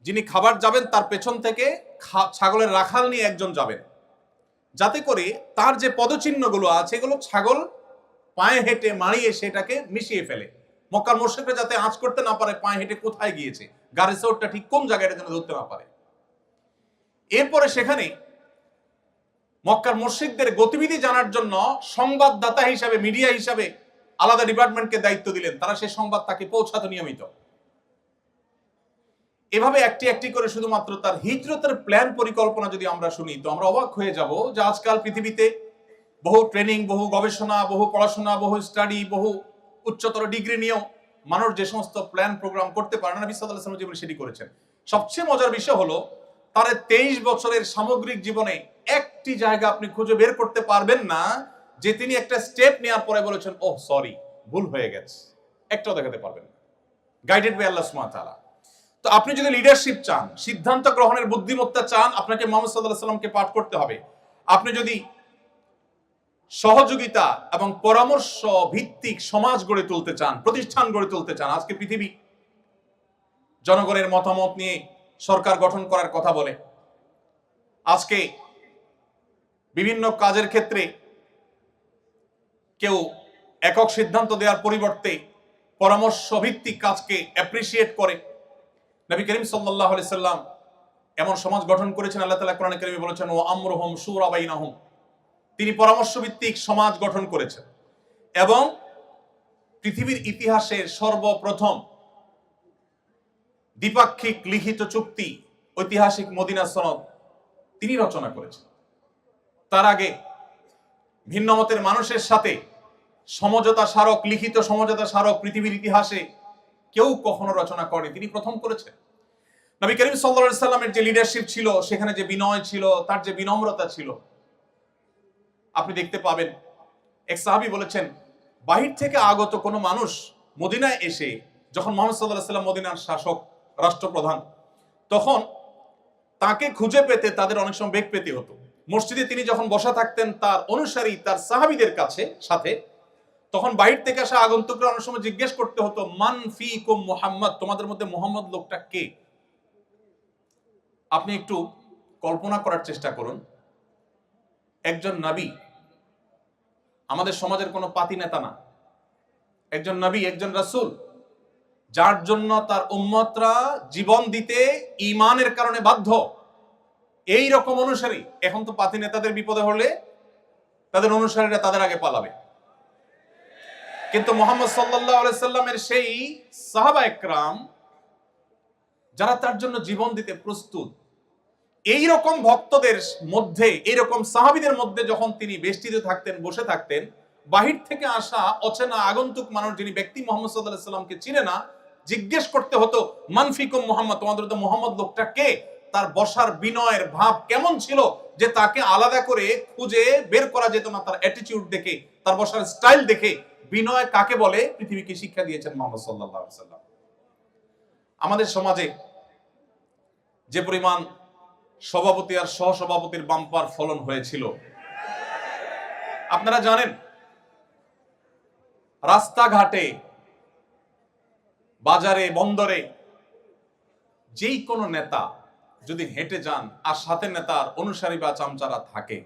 যিনি খাবার যাবেন তার পেছন থেকে ছাগলের রাখাল নিয়ে একজন যাবেন, যাতে করে তার যে পদচিহ্নগুলো আছে এগুলো ছাগল পায়ে হেঁটে মারিয়ে সেটাকে মিশিয়ে ফেলে, মক্কার মুশরিকরা যাতে আঁচ করতে না পারে পায়ে হেঁটে কোথায় গিয়েছে, গাড়ি সৌরটা ঠিক কোন জায়গায় যেন ধরতে না পারে। এরপরে সেখানে মক্কার মুশরিকদের গতিবিধি জানার জন্য সংবাদদাতা হিসাবে, মিডিয়া হিসাবে আলাদা ডিপার্টমেন্টকে দায়িত্ব দিলেন, তারা সেই সংবাদ তাকে পৌঁছাতো নিয়মিত। এভাবে একটি একটি করে শুধুমাত্র তার হিজরতের প্ল্যান পরিকল্পনা যদি আমরা শুনি তো আমরা অবাক হয়ে যাব যে আজকাল পৃথিবীতে বহু ট্রেনিং, বহু গবেষণা, বহু পড়াশোনা, বহু স্টাডি, বহু উচ্চতর ডিগ্রি নিয়েও মানুষ যে সমস্ত প্ল্যান প্রোগ্রাম করতে পারে না, নবী সাল্লাল্লাহু আলাইহি ওয়াসাল্লাম জীবনে সেটি করেছেন। সবচেয়ে মজার বিষয় হলো তার 23 বছরের সামগ্রিক জীবনে একটি জায়গা আপনি খুঁজে বের করতে পারবেন না যে তিনি একটা স্টেপ নেওয়ার পরে বলেছেন ও সরি, ভুল হয়ে গেছে, একটাও দেখাতে পারবেন না। গাইডেড বাই আল্লাহ সুবহানাহু ওয়া তাআলা। তো আপনি যদি লিডারশিপ চান, সিদ্ধান্ত গ্রহণের বুদ্ধিমত্তা চান, আপনাকে মুহাম্মদ সাল্লাল্লাহু আলাইহি ওয়াসাল্লামকে পাঠ করতে হবে। আপনি যদি সহযোগিতা এবং পরামর্শ ভিত্তিক সমাজ গড়ে তুলতে চান, প্রতিষ্ঠান গড়ে তুলতে চান, আজকে পৃথিবী জনগণের মতামত নিয়ে সরকার গঠন করার কথা বলে। আজকে বিভিন্ন কাজের ক্ষেত্রে কেউ একক সিদ্ধান্ত দেওয়ার পরিবর্তে পরামর্শ ভিত্তিক কাজকে অ্যাপ্রিসিয়েট করে। নবী করিম সাল্লাল্লাহু আলাইহি সাল্লাম এমন সমাজ গঠন করেছেন। আল্লাহ তাআলা কোরআনে কারিমে বলেছেন ওয়া আমরুহুম শুরা বাইনাহুম, তিনি পরামর্শ ভিত্তিক সমাজ গঠন করেছেন। এবং পৃথিবীর ইতিহাসের সর্বপ্রথম দ্বিপাক্ষিক লিখিত চুক্তি, ঐতিহাসিক মদিনা সনদ তিনি রচনা করেছেন। তার আগে ভিন্ন মতের মানুষের সাথে সমঝোতা স্মারক, লিখিত সমঝোতা স্মারক পৃথিবীর ইতিহাসে কেউ কখনো রচনা করেনি, তিনি প্রথম করেছেন। নবী করিম সাল্লাল্লাহু আলাইহি সাল্লামের যে লিডারশিপ ছিল, সেখানে যে বিনয় ছিল, তার যে বিনম্রতা ছিল, আপনি দেখতে পাবেন। এক সাহাবী বলেছেন, বাহির থেকে আগত কোনো মানুষ মদিনায় এসে, যখন মুহাম্মদ সাল্লাল্লাহু আলাইহি সাল্লাম মদিনার শাসক, রাষ্ট্রপ্রধান, তখন তাকে খুঁজে পেতে তাদের অনেক সময় বেগ পেতে হতো। মসজিদে তিনি যখন বসা থাকতেন তার অনুসারী, তার সাহাবীদের সাথে, তখন বাইরে থেকে আসা আগন্তুকরা অনেক সময় জিজ্ঞেস করতে হতো, মান ফিকুম মুহাম্মদ, তোমাদের মধ্যে মুহাম্মদ লোকটা কে? আপনি একটু কল্পনা করার চেষ্টা করুন, একজন নবী, আমাদের সমাজের কোনো পাতি নেতা না, একজন নবী, একজন রাসূল, যার জন্য তার উম্মতরা জীবন দিতে ঈমানের কারণে বাধ্য, এই রকম অনুসারী। এখন তো পাতি নেতাদের বিপদে হলে তাদের অনুসারীরা তাদের আগে পালাবে, কিন্তু মুহাম্মদ সাল্লাল্লাহু আলাইহি সাল্লামের সেই সাহাবা একরাম যারা তার জন্য জীবন দিতে প্রস্তুত, এই রকম ভক্তদের মধ্যে, এই রকম সাহাবীদের মধ্যে যখন তিনি বেষ্টিত থাকতেন, বসে থাকতেন, বাহির থেকে আসা অচেনা আগন্তুক মানুষ, যিনি ব্যক্তি মুহাম্মদ সাল্লাল্লাহু আলাইহি সাল্লামকে চিনে না, জিজ্ঞেস করতে হতো, মান ফিকুম মুহাম্মদ, তোমাদের মধ্যে মুহাম্মদ লোকটা কে? তার বসার বিনয়ের ভাব কেমন ছিল যে তাকে আলাদা করে খুঁজে বের করা যেত না। তার অ্যাটিটিউড দেখে, তার বসার স্টাইল দেখে বিনয় কাকে বলে পৃথিবীকে শিক্ষা দিয়েছেন মুহাম্মদ সাল্লাল্লাহু আলাইহি সাল্লাম। আমাদের সমাজে যে পরিমাণ সভাপতি আর সহসভাপতির বাম্পার ফলন হয়েছিল আপনারা জানেন। রাস্তাঘাটে, বাজারে, বন্দরে যেই কোনো নেতা যদি হেঁটে যান আর সাথে নেতার অনুসারী বা চামচারা থাকে,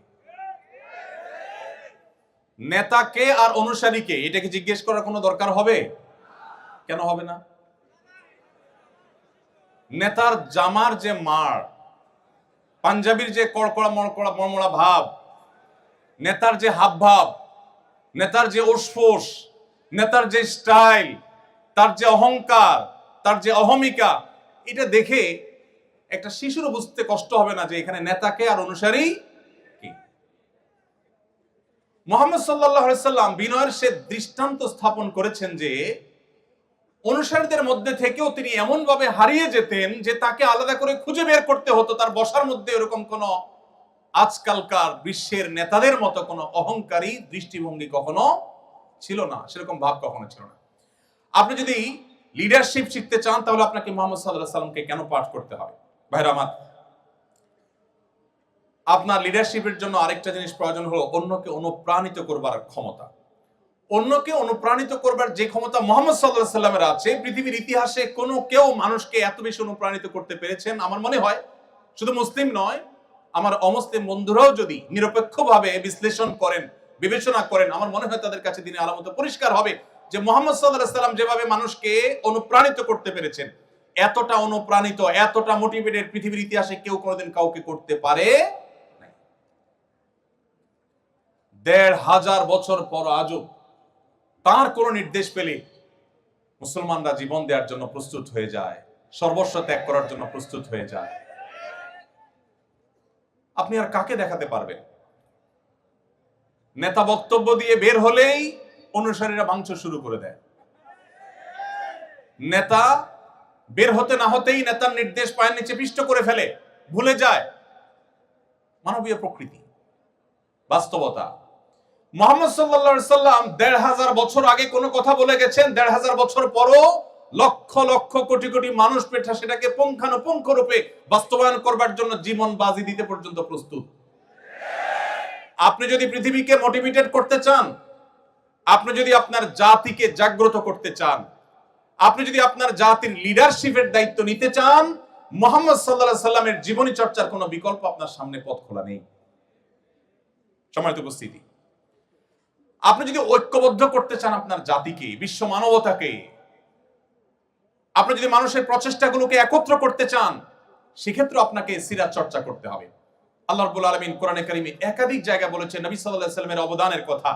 নেতাকে আর অনুসারীকে এটাকে জিজ্ঞেস করার কোনো দরকার হবে? কেন হবে না? নেতার জামার যে মার, পাঞ্জাবির যে কড়কড়া মড়কড়া মড়মড়া ভাব, নেতার যে হাব ভাব, নেতার যে ওসফোস, নেতার যে স্টাইল, তার যে অহংকার, তার যে অহমিকা, এটা দেখে একটা শিশুরও বুঝতে কষ্ট হবে না যে এখানে নেতাকে আর অনুসারী কি। মুহাম্মদ সাল্লাল্লাহু আলাইহি সাল্লাম বিনয়ের সে দৃষ্টান্ত স্থাপন করেছেন যে অনুসারীদের মধ্যে থেকেও তিনি এমন ভাবে হারিয়ে যেতেন যে তাকে আলাদা করে খুঁজে বের করতে হতো। তার বসার মধ্যে এরকম কোন আজকালকার বিশ্বের নেতাদের মতো কোনো অহংকারী দৃষ্টিভঙ্গি কখনো ছিল না, সেরকম ভাব কখনো ছিল না। আপনি যদি লিডারশিপ শিখতে চান তাহলে আপনাকে মুহাম্মদ সাল্লাল্লাহু আলাইহি সাল্লামকে কেন পাঠ করতে হবে? ভাইরা আমার, আপনার লিডারশিপের জন্য আরেকটা জিনিস প্রয়োজন হলো অন্যকে অনুপ্রাণিত করবার ক্ষমতা। অন্যকে অনুপ্রাণিত করবার যে ক্ষমতা মুহাম্মদ সাল্লাল্লাহু আলাইহি সাল্লামের আছে, পৃথিবীর ইতিহাসে কোনো কেউ মানুষকে এত বেশি অনুপ্রাণিত করতে পেরেছেন আমার মনে হয় শুধু মুসলিম নয়, আমার অমুসলিম বন্ধুরাও যদি নিরপেক্ষভাবে বিশ্লেষণ করেন, বিবেচনা করেন, আমার মনে হয় তাদের কাছে দিনের আলামত পরিষ্কার হবে যে মুহাম্মদ সাল্লাল্লাহু আলাইহি সাল্লাম যেভাবে মানুষকে অনুপ্রাণিত করতে পেরেছেন, এতটা অনুপ্রাণিত, এতটা মোটিভেটেড পৃথিবীর ইতিহাসে কেউ কোনোদিন কাউকে করতে পারে নাই। ১৫০০ বছর পর আজও তার কোন নির্দেশ পেলে মুসলমানরা জীবন দেওয়ার জন্য প্রস্তুত হয়ে যায়, সর্বস্ব ত্যাগ করার জন্য প্রস্তুত হয়ে যায়। আপনি আর কাকে দেখাতে পারবেন? নেতা বক্তব্য দিয়ে বের হলেই অনুসারীরা ভাঙচুর শুরু করে দেয়। নেতা বের হতে না হতেই নেতার নির্দেশ পায়ের নিচে পিষ্ট করে ফেলে, ভুলে যায় মানবীয় প্রকৃতি, বাস্তবতা। মুহাম্মদ সাল্লাল্লাহু আলাইহি সাল্লাম ১৫০০ বছর আগে কোনো কথা বলে গেছেন, ১৫০০ বছর পরও লক্ষ লক্ষ কোটি কোটি মানুষ পেঠা সেটাকে পুঙ্খানুপুঙ্খ রূপে বাস্তবায়ন করবার জন্য জীবন বাজি দিতে পর্যন্ত প্রস্তুত। আপনি যদি পৃথিবীকে মোটিভেটেড করতে চান, আপনি যদি আপনার জাতিকে জাগ্রত করতে চান, আপনি যদি আপনার জাতির লিডারশিপের দায়িত্ব নিতে চান, মুহাম্মদ সাল্লাল্লাহু আলাইহি সাল্লামের জীবনী চর্চার কোনো বিকল্প আপনার সামনে পথ খোলা নেই। সম্মানিত উপস্থিতি, আপনি যদি ঐক্যবদ্ধ করতে চান আপনার জাতিকে, বিশ্ব মানবতাকে, আপনি যদি মানুষের প্রচেষ্টাগুলোকে একত্র করতে চান, সেক্ষেত্রে আপনাকে সিরাত চর্চা করতে হবে। আল্লাহ রাব্বুল আলামিন কোরআনে কারিমে একাধিক জায়গায় বলেছেন নবী সাল্লাল্লাহু আলাইহি সাল্লামের অবদানের কথা।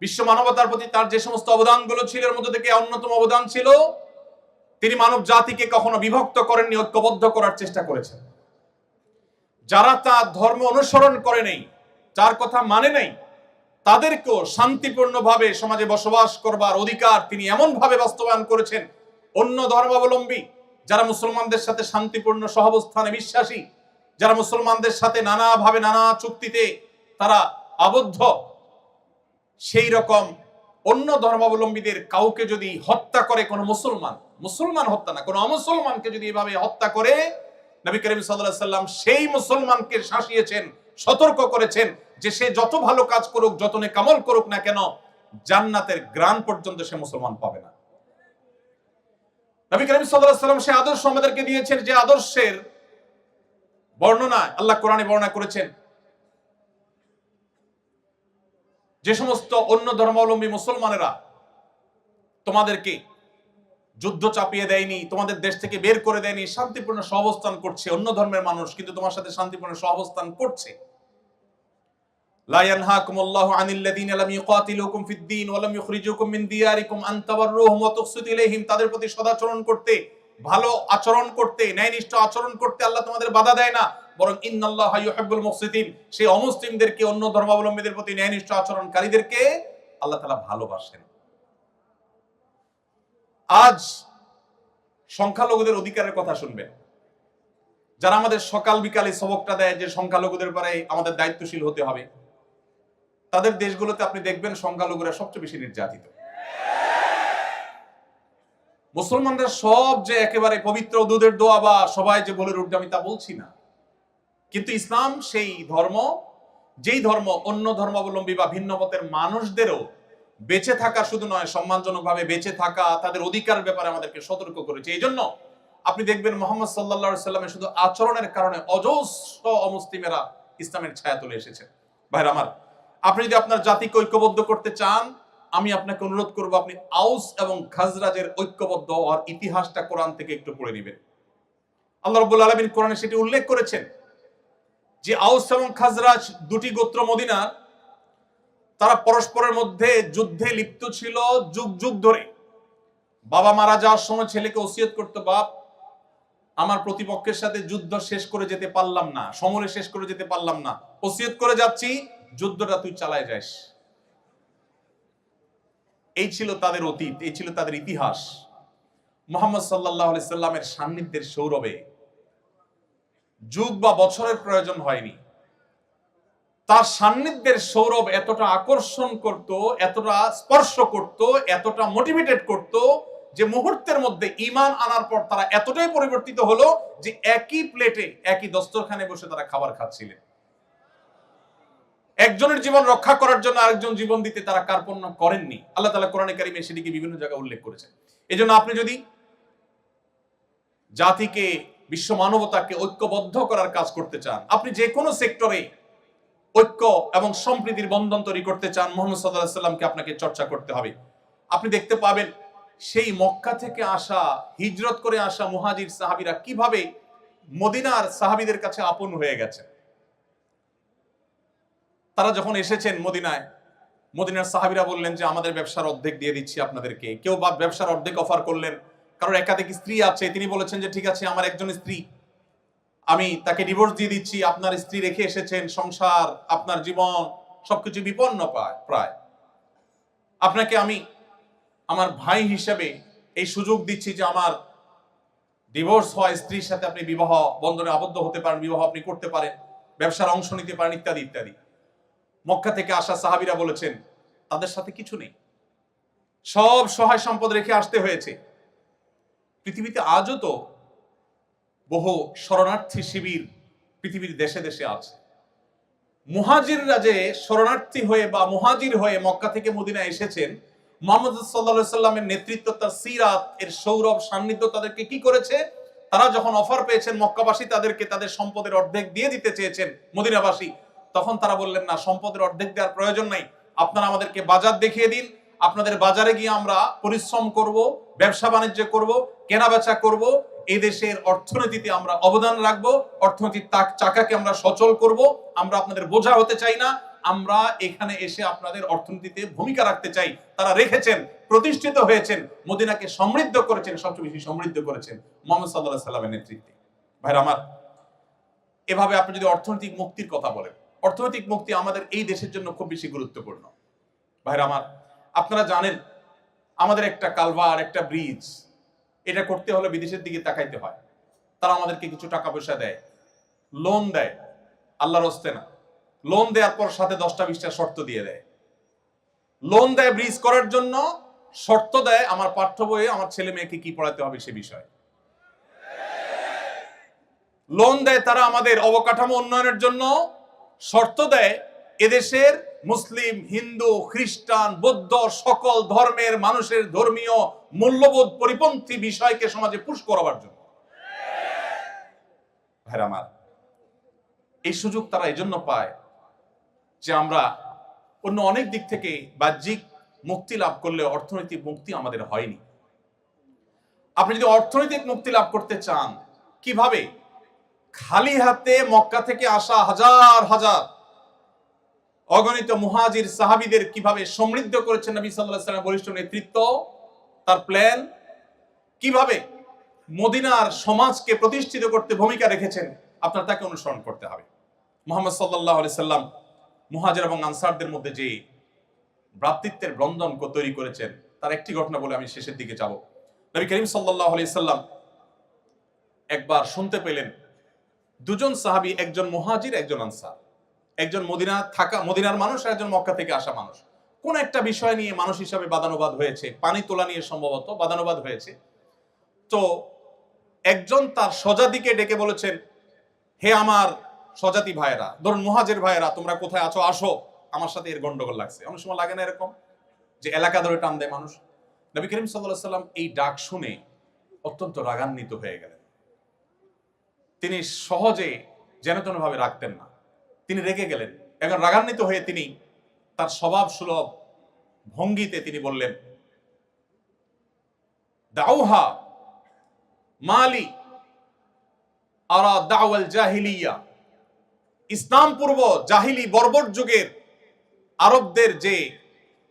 বিশ্ব মানবতার প্রতি তার যে সমস্ত অবদানগুলো ছিল, এর মধ্যে থেকে অন্যতম অবদান ছিল তিনি মানব জাতিকে কখনো বিভক্ত করেননি, ঐক্যবদ্ধ করার চেষ্টা করেছেন। যারা তার ধর্ম অনুসরণ করে নেই, যার কথা মানে নাই, তাদেরকেও শান্তিপূর্ণভাবে সমাজে বসবাস করবার অধিকার তিনি এমন ভাবে বাস্তবায়ন করেছেন, অন্য ধর্মাবলম্বী যারা মুসলমানদের সাথে শান্তিপূর্ণ সহাবস্থানে বিশ্বাসী, যারা মুসলমানদের সাথে নানাভাবে নানা চুক্তিতে তারা আবদ্ধ, সেই রকম অন্য ধর্মাবলম্বীদের কাউকে যদি হত্যা করে কোনো মুসলমান হত্যা না, কোনো অমুসলমানকে যদি এভাবে হত্যা করে, নবী করিম সাল্লাল্লাহু আলাইহি সাল্লাম সেই মুসলমানকে শাসিয়েছেন, সতর্ক করেছেন যে সে যত ভালো কাজ করুক, যত নেকামল করুক না কেন, জান্নাতের গ্রাণ পর্যন্ত সে মুসলমান পাবে না। নবী করিম সাল্লাল্লাহু আলাইহি সাল্লাম সেই আদর্শ আমাদেরকে দিয়েছেন, যে আদর্শের বর্ণনা আল্লাহ কোরআনে বর্ণনা করেছেন। যে সমস্ত অন্য ধর্মাবলম্বী মুসলমানেরা তোমাদেরকে যুদ্ধ চাপিয়ে দেয়নি, তোমাদের দেশ থেকে বের করে দেয়নি, শান্তিপূর্ণ সহাবস্থান করছে, অন্য ধর্মের মানুষ কিন্তু তোমার সাথে শান্তিপূর্ণ সহাবস্থান করছে। লা ইয়ানহাকুমুল্লাহু আনিল্লাযীনা লাম ইউকাতিলুকুম ফিদ-দীন ওয়া লাম ইখরিজুকুম মিন দিয়ারিকুম আন তাবাররুহুম ওয়া তুকসিতু ইলাইহিম, তাদের প্রতি সদাচরণ করতে, ভালো আচরণ করতে, ন্যায়নিষ্ঠ আচরণ করতে আল্লাহ তোমাদের বাধা দেয় না, বরং ইন্নাল্লাহা ইউহিব্বুল মুকসিতিন, সেই অমুসলিমদেরকে, অন্য ধর্মাবলম্বীদের প্রতি ন্যায়নিষ্ঠ আচরণকারীদেরকে আল্লাহ তাআলা ভালোবাসেন। আজ সংখ্যালঘুদের অধিকারের কথা শুনবেন, যারা আমাদের সকাল বিকালে সবকটা দেয় যে সংখ্যালঘুদের ব্যাপারে আমাদের দায়িত্বশীল হতে হবে, তাদের দেশগুলোতে আপনি দেখবেন সংখ্যালঘুরা সবচেয়ে বেশি নির্যাতিত। মুসলমানরা সব যে একেবারে পবিত্র দুধের দোয়া বা সবাই যে বলে উঠবে আমি তা বলছি না, কিন্তু ইসলাম সেই ধর্ম, যেই ধর্ম অন্য ধর্মাবলম্বী বা ভিন্ন মতের মানুষদেরও বেঁচে থাকা শুধু নয়, সম্মানজনকভাবে বেঁচে থাকা, তাদের অধিকার ব্যাপারে আমাদেরকে সতর্ক করেছে। এই জন্য আপনি দেখবেন মুহাম্মদ সাল্লাল্লাহু আলাইহি সাল্লামের শুধু আচরণের কারণে অজস্র অমুসলিমেরা ইসলামের ছায়া তুলে এসেছে। ভাইরা আমার, আপনি যদি আপনার জাতিকে ঐক্যবদ্ধ করতে চান, আমি আপনাকে অনুরোধ করব আপনি আউস এবং খাজরাজের ঐক্যবদ্ধ হওয়ার ইতিহাসটা কোরআন থেকে একটু পড়ে নেবেন। আল্লাহ রাব্বুল আলামিন কোরআনে সেটি উল্লেখ করেছেন যে আউস এবং খাজরাজ দুটি গোত্র মদিনার, তারা পরস্পরের মধ্যে যুদ্ধে লিপ্ত ছিল যুগ যুগ ধরে। বাবা মারা যাওয়ার সময় ছেলেকে ওসিয়ত করতো, বাপ আমার প্রতিপক্ষের সাথে যুদ্ধ শেষ করে যেতে পারলাম না, সমরে শেষ করে যেতে পারলাম না, ওসিয়ত করে যাচ্ছি যুদ্ধটা তুই চালায় যাস। এই ছিল তাদের অতীত, এই ছিল তাদের ইতিহাস। মুহাম্মদ সাল্লাল্লাহু আলাইহি সাল্লামের সান্নিধ্যের সৌরভে যুগ বা বছরের প্রয়োজন হয়নি, তার সান্নিধ্যের সৌরভ এতটা আকর্ষণ করত, এতটা স্পর্শ করত, এতটা মোটিভেটেড করত যে মুহূর্তের মধ্যে ঈমান আনার পর তারা এতটাই পরিবর্তিত হলো যে একই প্লেটে, একই দস্তরখানে বসে তারা খাবার খাচ্ছিলেন। একজনের জীবন রক্ষা করার জন্য আরেকজন জীবন দিতে তারা কার্পণ্য করেননি। আল্লাহ তাআলা কোরআনে কারিমে সেটিকে বিভিন্ন জায়গায় উল্লেখ করেছেন। এজন্য আপনি যদি জাতিকে, বিশ্ব মানবতাকে ঐক্যবদ্ধ করার কাজ করতে চান, আপনি যে কোনো সেক্টরে ঐক্য এবং সম্প্রীতির বন্ধন তৈরি করতে চান, মুহাম্মদ সাল্লাল্লাহু আলাইহি সাল্লামকে আপনাকে চর্চা করতে হবে। আপনি দেখতে পাবেন সেই মক্কা থেকে আসা, হিজরত করে আসা মুহাজির সাহাবীরা কিভাবে মদিনার সাহাবীদের কাছে আপন হয়ে গেছে। তারা যখন এসেছেন মদিনায়, মদিনার সাহাবীরা বললেন যে আমাদের ব্যবসার অর্ধেক দিয়ে দিচ্ছি আপনাদেরকে। কেউ বা ব্যবসার অর্ধেক অফার করলেন, কারণ একাধিক স্ত্রী আছে, তিনি বলেছেন যে ঠিক আছে আমার একজন স্ত্রী, আমি তাকে ডিভোর্স দিয়ে দিচ্ছি, আপনার স্ত্রী রেখে এসেছেন, সংসার, আপনার জীবন সবকিছু বিপন্ন প্রায়, আপনাকে আমি আমার ভাই হিসেবে এই সুযোগ দিচ্ছি যে আমার ডিভোর্স হয় স্ত্রীর সাথে আপনি বিবাহ বন্ধনে আবদ্ধ হতে পারেন, বিবাহ আপনি করতে পারেন, ব্যবসার অংশ নিতে পারেন, ইত্যাদি ইত্যাদি। মক্কা থেকে আসা সাহাবীরা বলেছেন তাদের সাথে কিছু নেই, সব সহায় সম্পদ রেখে আসতে হয়েছে। পৃথিবীতে আজও তো বহু শরণার্থী শিবির পৃথিবীর দেশে দেশে আছে। মুহাজিররা যে শরণার্থী হয়ে বা মুহাজির হয়ে মক্কা থেকে মদিনা এসেছেন, মুহাম্মদ সাল্লাল্লাহু আলাইহি সাল্লামের নেতৃত্ব, তার সিরাত এর সৌরভ সান্নিধ্য তাদেরকে কি করেছে? তারা যখন অফার পেয়েছেন মক্কাবাসী তাদেরকে তাদের সম্পদের অর্ধেক দিয়ে দিতে চেয়েছেন মদিনাবাসী, তখন তারা বললেন না, সম্পদের অর্ধেক দেওয়ার প্রয়োজন নাই, আপনারা আমাদেরকে বাজার দেখিয়ে দিন, আপনাদের বাজারে গিয়ে আমরা পরিশ্রম করব, ব্যবসা বাণিজ্য করব, কেনা বেচা করব, এই দেশের অর্থনীতিতে আমরা অবদান রাখবো, অর্থনীতির চাকাকে আমরা সচল করব, আমরা আপনাদের বোঝা হতে চাই না, আমরা এখানে এসে আপনাদের অর্থনীতিতে ভূমিকা রাখতে চাই। তারা রেখেছেন, প্রতিষ্ঠিত হয়েছেন, মদিনাকে সমৃদ্ধ করেছেন, সবচেয়ে বেশি সমৃদ্ধ করেছেন মুহাম্মদ সাল্লাল্লাহু আলাইহি সাল্লামের নেতৃত্বে। ভাইরা আমার, এভাবে আপনি যদি অর্থনৈতিক মুক্তির কথা বলেন, অর্থনৈতিক মুক্তি আমাদের এই দেশের জন্য খুব বেশি গুরুত্বপূর্ণ। ভাইরা আমার, আপনারা জানেন আমাদের একটা কালভার, একটা ব্রিজ, এটা করতে হলে বিদেশের দিকে তাকাইতে হয়। তারা আমাদেরকে কিছু টাকা পয়সা দেয়, লোন দেয়, আল্লাহর হস্তে না, লোন দেওয়ার পর সাথে 10টা-20টা শর্ত দিয়ে দেয়। লোন দেয় ব্রিজ করার জন্য, শর্ত দেয় আমার পাঠ্য বইয়ে আমার ছেলে মেয়েকে কি পড়াতে হবে সে বিষয়ে। লোন দেয় তারা আমাদের অবকাঠামো উন্নয়নের জন্য, শর্ত দেয় এদেশের মুসলিম, হিন্দু, খ্রিস্টান, বৌদ্ধ সকল ধর্মের মানুষের ধর্মীয় মূল্যবোধ পরিপন্থী বিষয়কে সমাজে পুশ করাবার জন্য। ভাইরা আমার, এই সুযোগ তারা এই জন্য পায় যে আমরা অন্য অনেক দিক থেকে বাহ্যিক মুক্তি লাভ করলে অর্থনৈতিক মুক্তি আমাদের হয়নি। আপনি যদি অর্থনৈতিক মুক্তি লাভ করতে চান, কিভাবে? খালি হাতে মক্কা থেকে আসা হাজার হাজার অগণিত মুহাজির সাহাবীদের কিভাবে সমৃদ্ধ করেছেন নবী সাল্লাল্লাহু আলাইহি ওয়াসাল্লামের বলিষ্ঠ নেতৃত্ব, তার প্ল্যান, কিভাবে মদিনার সমাজকে প্রতিষ্ঠিত করতে ভূমিকা রেখেছেন, আপনার তাকে অনুসরণ করতে হবে। মুহাম্মদ সাল্লাল্লাহু আলাইহি সাল্লাম মুহাজির এবং আনসারদের মধ্যে যে ভ্রাতৃত্বের বন্ধন তৈরি করেছেন, তার একটি ঘটনা বলে আমি শেষের দিকে যাব। নবী করিম সাল্লাল্লাহু আলাইহি সাল্লাম একবার শুনতে পেলেন দুজন সাহাবী, একজন মুহাজির, একজন আনসার, একজন মদিনার মানুষ আর একজন মক্কা থেকে আসা মানুষ, কোন একটা বিষয় নিয়ে মানুষ হিসাবে বাদানুবাদ হয়েছে, পানি তোলা নিয়ে সম্ভবত বাদানুবাদ হয়েছে। তো একজন তার স্বজাতিকে ডেকে বলেছেন, হে আমার স্বজাতি ভাইয়েরা, ধরুন মুহাজির ভাইয়েরা, তোমরা কোথায় আছো, আসো, আমার সাথে এর গন্ডগোল লাগছে। অনেক সময় লাগে না এরকম যে এলাকা ধরে টান দেয় মানুষ? নবী করিম সাল্লাল্লাহু আলাইহি সাল্লাম এই ডাক শুনে অত্যন্ত রাগান্বিত হয়ে গেলেন। তিনি সহজে যেন তেন ভাবে রাখতেন না, তিনি রেগে গেলেন। এখন রাগান্বিত হয়ে তিনি তার স্বভাব সুলভ ভঙ্গিতে তিনি বললেন, দাউহা মালি আরা দাওয়াল জাহিলিয়া, ইসলাম পূর্ব জাহিলি বর্বর যুগের আরবদের যে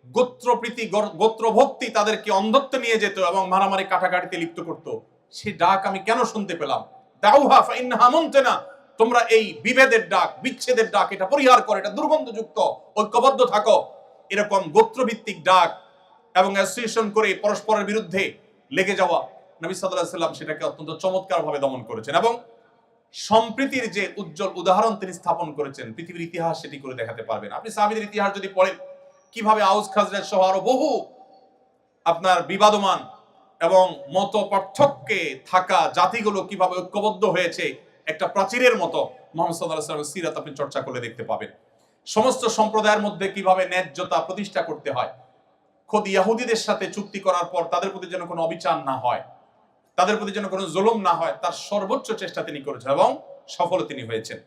গোত্রপ্রীতি, গোত্রভক্তি তাদেরকে অন্ধত্ব নিয়ে যেত এবং মারামারি কাটাকাটিতে লিপ্ত করত, সেই ডাক আমি কেন শুনতে পেলাম? দাউহা ফাইন্নাহা মুনতিনা, তোমরা এই বিভেদের ডাক, বিচ্ছেদের ডাক, এটা পরিহার করো, এটা দুর্গন্ধযুক্ত, ঐক্যবদ্ধ থাকো। এরকম গোত্রভিত্তিক ডাক এবং অ্যাসোসিয়েশন করে পরস্পরের বিরুদ্ধে লেগে যাওয়া, নবী সাল্লাল্লাহু আলাইহি সাল্লাম সেটাকে অত্যন্ত চমৎকারভাবে দমন করেছেন এবং সম্প্রীতির যে উজ্জ্বল উদাহরণ তিনি স্থাপন করেছেন, পৃথিবীর ইতিহাস সেটি করে দেখাতে পারবে না। আপনি সাহাবীদের ইতিহাস যদি পড়েন, কিভাবে আউস খাজরাজ সহ আরো বহু আপনার বিবাদমান এবং মত পার্থক্যে থাকা জাতিগুলো কিভাবে ঐক্যবদ্ধ হয়েছে একটা প্রাচীরের মতো, মুহাম্মদ সাল্লাল্লাহু আলাইহি ওয়াসাল্লামের সিরাত আপনি চর্চা করলে দেখতে পাবেন। সমস্ত সম্প্রদায়ের মধ্যে কিভাবে ন্যায্যতা প্রতিষ্ঠা করতে হয়, খোদ ইহুদিদের সাথে চুক্তি করার পর তাদের প্রতি যেন কোনো অবিচার না হয়, তাদের প্রতি যেন কোনো জুলুম না হয়, তার সর্বোচ্চ চেষ্টা তিনি করেছেন এবং সফল তিনি হয়েছেন।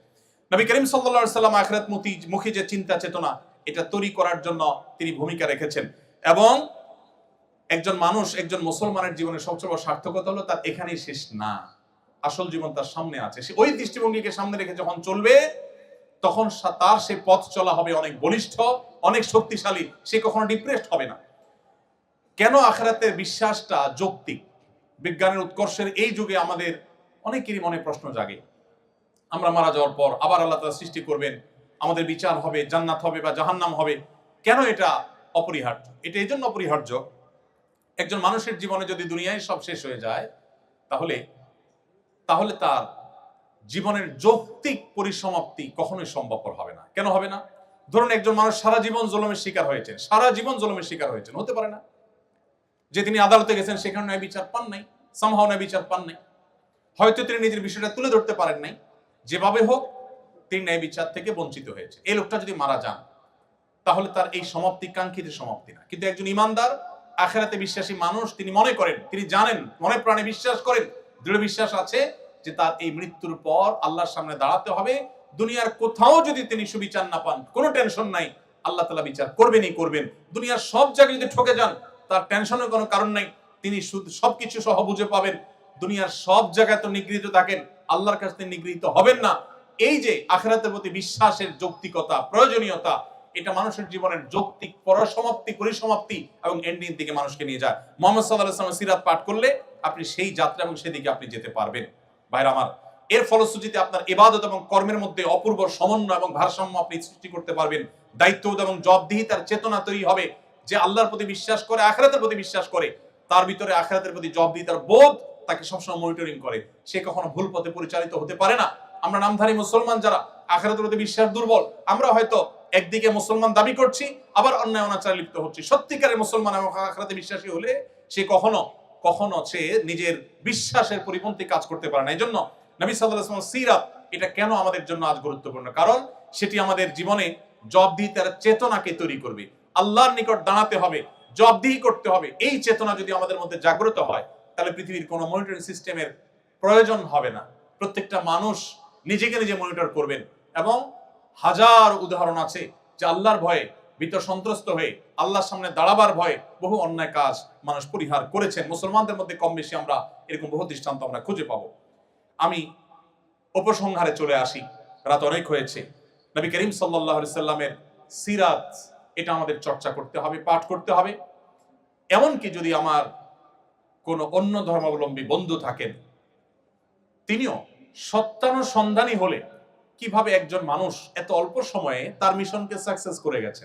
নবী করিম সাল্লাল্লাহু আলাইহি সাল্লাম আখিরাত মুখী যে চিন্তা চেতনা, এটা তৈরি করার জন্য তিনি ভূমিকা রেখেছেন এবং একজন মানুষ, একজন মুসলমানের জীবনের সবচেয়ে বড় সার্থকতা হলো তার এখানেই শেষ না, আসল জীবন তার সামনে আছে। সে ওই দৃষ্টিভঙ্গিকে সামনে রেখে যখন চলবে, তখন তার সে পথ চলা হবে অনেক বলিষ্ঠ, অনেক শক্তিশালী, সে কখনো ডিপ্রেসড হবে না। কেন আখিরাতের বিশ্বাসটা যৌক্তিক? বিজ্ঞানের উৎকর্ষের এই যুগে আমাদের অনেকেরই মনে প্রশ্ন জাগে, আমরা মারা যাওয়ার পর আবার আল্লাহ তাআলা সৃষ্টি করবেন, আমাদের বিচার হবে, জান্নাত হবে বা জাহান্নাম হবে। কেন এটা অপরিহার্য? এটা এই জন্য অপরিহার্য, একজন মানুষের জীবনে যদি দুনিয়ায় সব শেষ হয়ে যায়, তাহলে তার জীবনের যৌক্তিক পরিসমাপ্তি কখনোই সম্ভবপর হবে না। কেন হবে না? ধরুন একজন মানুষ সারা জীবন জুলুমের শিকার হয়েছেন, সারা জীবন জুলুমের শিকার হয়েছেন, হতে পারে না যে তিনি আদালতে গেছেন সেখানে ন্যায় বিচার পান নাই, সামহাও ন্যায় বিচার পান নাই, হয়তো তিনি নিজের বিষয়টা তুলে ধরতে পারেন নাই, যেভাবে হোক তিনি ন্যায় বিচার থেকে বঞ্চিত হয়েছে। এই লোকটা যদি মারা যান তাহলে তার এই সমাপ্তি কাঙ্ক্ষিত সমাপ্তি না। কিন্তু একজন ইমানদার আখিরাতে বিশ্বাসী মানুষ, তিনি মনে করেন, তিনি জানেন, মনে প্রাণে বিশ্বাস করেন, দৃঢ় বিশ্বাস আছে যে তার এই মৃত্যুর পর আল্লাহর সামনে দাঁড়াতে হবে। দুনিয়ার কোথাও যদি তিনি সুবিচার না পান, কোনো টেনশন নাই, আল্লাহ তাআলা বিচার করবেনই করবেন। দুনিয়ার সব জায়গায় যদি ঠকে যান, তার টেনশনের কোনো কারণ নাই, তিনি সবকিছু সহ বুঝে পাবেন। দুনিয়ার সব জায়গায় তো নিগৃহীত থাকেন, আল্লাহর কাছে তিনি নিগৃহীত হবেন না। এই যে আখিরাতের প্রতি বিশ্বাসের যৌক্তিকতা, প্রয়োজনীয়তা, এটা মানুষের জীবনের যৌক্তিক পরিসমাপ্তি, পরিসমাপ্তি এবং এন্ডিং দিকে মানুষকে নিয়ে যায়। মুহাম্মদ সাল্লাল্লাহু আলাইহি ওয়াসাল্লামের সিরাত পাঠ করলে আপনি সেই যাত্রা এবং সেদিকে আপনি যেতে পারবেন। ভাইরা আমার, এর ফলশ্রুতিতে আপনার ইবাদত এবং কর্মের মধ্যে অপূর্ব সমন্বয় এবং ভারসাম্য আপনি সৃষ্টি করতে পারবেন। দায়িত্ববোধ এবং জবাবদিহিতার চেতনা তৈরি হবে। যে আল্লাহর প্রতি বিশ্বাস করে, আখিরাতের প্রতি বিশ্বাস করে, তার ভিতরে আখিরাতের প্রতি জবাবদিহিতার বোধ তাকে সবসময় মনিটরিং করে। সে কখনো ভুল পথে পরিচালিত হতে পারে না। আমরা নামধারী মুসলমান যারা আখিরাতের প্রতি বিশ্বাস দুর্বল, আমরা হয়তো একদিকে মুসলমান দাবি করছি, আবার অন্যায় অনাচারে লিপ্ত হচ্ছি। সত্যিকারের মুসলমান এবং আখিরাতে বিশ্বাসী হলে সে কখনো কখনো সে নিজের বিশ্বাসের পরিপন্থী কাজ করতে পারে না। এই জন্য নবী সাল্লাল্লাহু আলাইহি ওয়াসাল্লাম সিরাত এটা কেন আমাদের জন্য আজ গুরুত্বপূর্ণ? কারণ সেটি আমাদের জীবনে জবাবদিহিতার চেতনাকে তৈরি করবে। আল্লাহর নিকট দাঁড়াতে হবে, জবাবদিহি করতে হবে। এই চেতনা যদি আমাদের মধ্যে জাগ্রত হয়, তাহলে পৃথিবীর কোনো মনিটরিং সিস্টেমের প্রয়োজন হবে না। প্রত্যেকটা মানুষ নিজেকে নিজে মনিটর করবেন। এবং হাজার উদাহরণ আছে যে আল্লাহর ভয়ে ভীত সন্ত্রস্ত হয়ে আল্লাহর সামনে দাঁড়াবার ভয়ে বহু অন্যায় কাজ মানুষ পরিহার করেছেন। মুসলমানদের মধ্যে কম বেশি আমরা এরকম বহু দৃষ্টান্ত আমরা খুঁজে পাবো। আমি উপসংহারে চলে আসি, রাত অনেক হয়েছে। নবী করিম সাল্লাল্লাহু আলাইহি সাল্লামের সিরাত এটা আমাদের চর্চা করতে হবে, পাঠ করতে হবে। এমনকি যদি আমার কোন অন্য ধর্মাবলম্বী বন্ধু থাকেন, তিনিও সত্যানুসন্ধানী হলে কিভাবে একজন মানুষ এত অল্প সময়ে তার মিশনকে সাকসেস করে গেছে,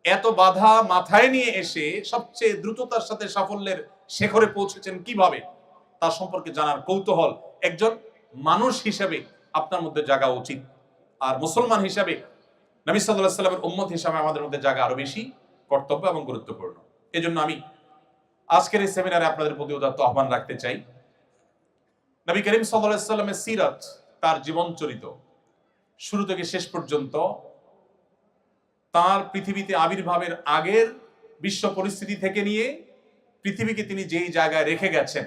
এত বাধা মাথায় নিয়ে এসে সবচেয়ে দ্রুততার সাথে সাফল্যের শেখরে পৌঁছেছেন কিভাবে, তার সম্পর্কে জানার কৌতূহল একজন মানুষ হিসেবে আপনার মধ্যে জাগা উচিত। আর মুসলমান হিসেবে, নবী সাল্লাল্লাহু আলাইহি ওয়াসাল্লামের উম্মত হিসেবে আমাদের মধ্যে জাগা আরো বেশি কর্তব্য এবং গুরুত্বপূর্ণ। এজন্য আমি আজকের এই সেমিনারে আপনাদের প্রতি উদাত্ত আহ্বান রাখতে চাই। নবী করিম সাল্লাল্লাহু আলাইহি ওয়াসাল্লামের সিরাত, তার জীবন চরিত শুরু থেকে শেষ পর্যন্ত, তার পৃথিবীতে আবির্ভাবের আগের বিশ্ব পরিস্থিতি থেকে নিয়ে পৃথিবীকে তিনি যেই জায়গায় রেখে গেছেন,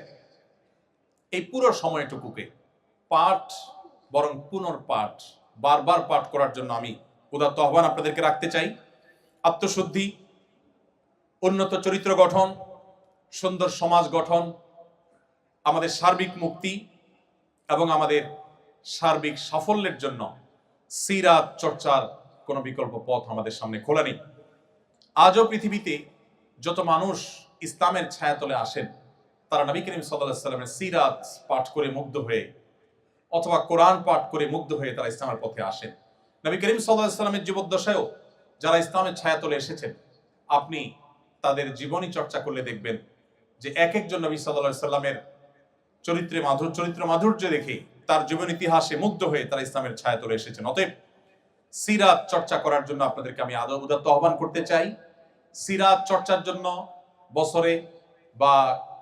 এই পুরো সময়টুকুকে পাঠ বরং পুনর্পাঠ, বারবার পাঠ করার জন্য আমি উদাত্ত আহ্বান আপনাদেরকে রাখতে চাই। আত্মশুদ্ধি, উন্নত চরিত্র গঠন, সুন্দর সমাজ গঠন, আমাদের সার্বিক মুক্তি এবং আমাদের সার্বিক সাফল্যের জন্য সিরাত চর্চার কোনো বিকল্প পথ আমাদের সামনে খোলা নেই। আজও পৃথিবীতে যত মানুষ ইসলামের ছায়াতলে আসেন, তারা নবী করিম সাল্লাল্লাহু আলাইহি ওয়াসাল্লামের সিরাত পাঠ করে মুগ্ধ হয়ে অথবা কোরআন পাঠ করে মুগ্ধ হয়ে তারা ইসলামের পথে আসেন। নবী করিম সাল্লাল্লাহু আলাইহি ওয়াসাল্লামের জীবদ্দশায়ও যারা ইসলামের ছায়াতলে এসেছেন, আপনি তাদের জীবনী চর্চা করলে দেখবেন যে এক একজন নবী সাল্লাল্লাহু আলাইহি ওয়াসাল্লামের চরিত্র মাধুর্য দেখে, তার জীবন ইতিহাসে মুগ্ধ হয়ে তারা ইসলামের ছায়াতলে এসেছেন। অতএব সিরাত চর্চা করার জন্য আপনাদেরকে আমি উদাত্ত আহ্বান করতে চাই। সিরাত চর্চার জন্য বছরে বা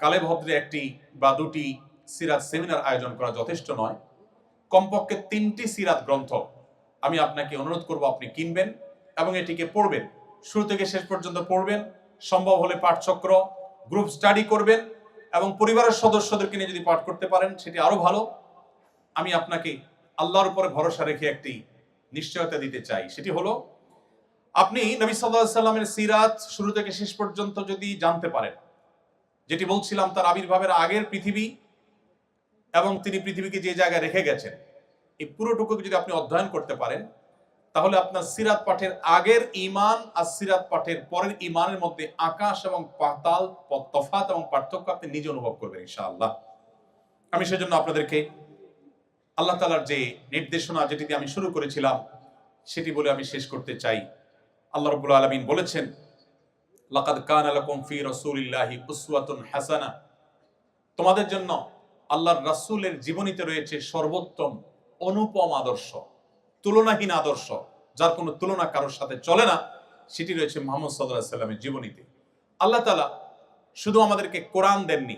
কালে ভদ্রে একটি বা দুটি সিরাত সেমিনার আয়োজন করা যথেষ্ট নয়। কমপক্ষে 3টি সিরাত গ্রন্থ আমি আপনাকে অনুরোধ করব আপনি কিনবেন এবং এটিকে পড়বেন, শুরু থেকে শেষ পর্যন্ত পড়বেন। সম্ভব হলে পাঠচক্র, গ্রুপ স্টাডি করবেন এবং পরিবারের সদস্যদেরকে নিয়ে যদি পাঠ করতে পারেন সেটি আরো ভালো। আমি আপনাকে আল্লাহর উপরে ভরসা রেখে একটি নিশ্চয়তা দিতে চাই, সেটি হলো আপনি নবী সাল্লাল্লাহু আলাইহি সাল্লামের সিরাত শুরু থেকে শেষ পর্যন্ত যদি জানতে পারেন, যেটি বলছিলাম তার আবির্ভাবের আগের পৃথিবী এবং তিনি পৃথিবীকে যে জায়গায় রেখে গেছেন, এই পুরোটুকুকে যদি আপনি অধ্যয়ন করতে পারেন, তাহলে আপনার সিরাত পাঠের আগের ঈমান আর সিরাত পাঠের পরের ঈমানের মধ্যে আকাশ এবং পাতাল তফাত এবং পার্থক্য আপনি নিজে অনুভব করবেন ইনশাআল্লাহ। আমি সেজন্য আপনাদেরকে আল্লাহ তাআলার যে নির্দেশনা, যেটি দিয়ে আমি শুরু করেছিলাম, সেটি বলে আমি শেষ করতে চাই। আল্লাহ রাব্বুল আলামিন বলেছেন, লাকাদ কানা লাকুম ফি রাসূলিল্লাহি উসওয়াতুন হাসানা, তোমাদের জন্য আল্লাহর রাসূলের জীবনীতে রয়েছে সর্বোত্তম অনুপম আদর্শ, তুলনাহীন আদর্শ, যার কোনো তুলনা কারোর সাথে চলে না, সেটি রয়েছে মুহাম্মদ সাল্লাল্লাহু আলাইহি সাল্লামের জীবনীতে। আল্লাহ তাআলা শুধু আমাদেরকে কোরআন দেননি,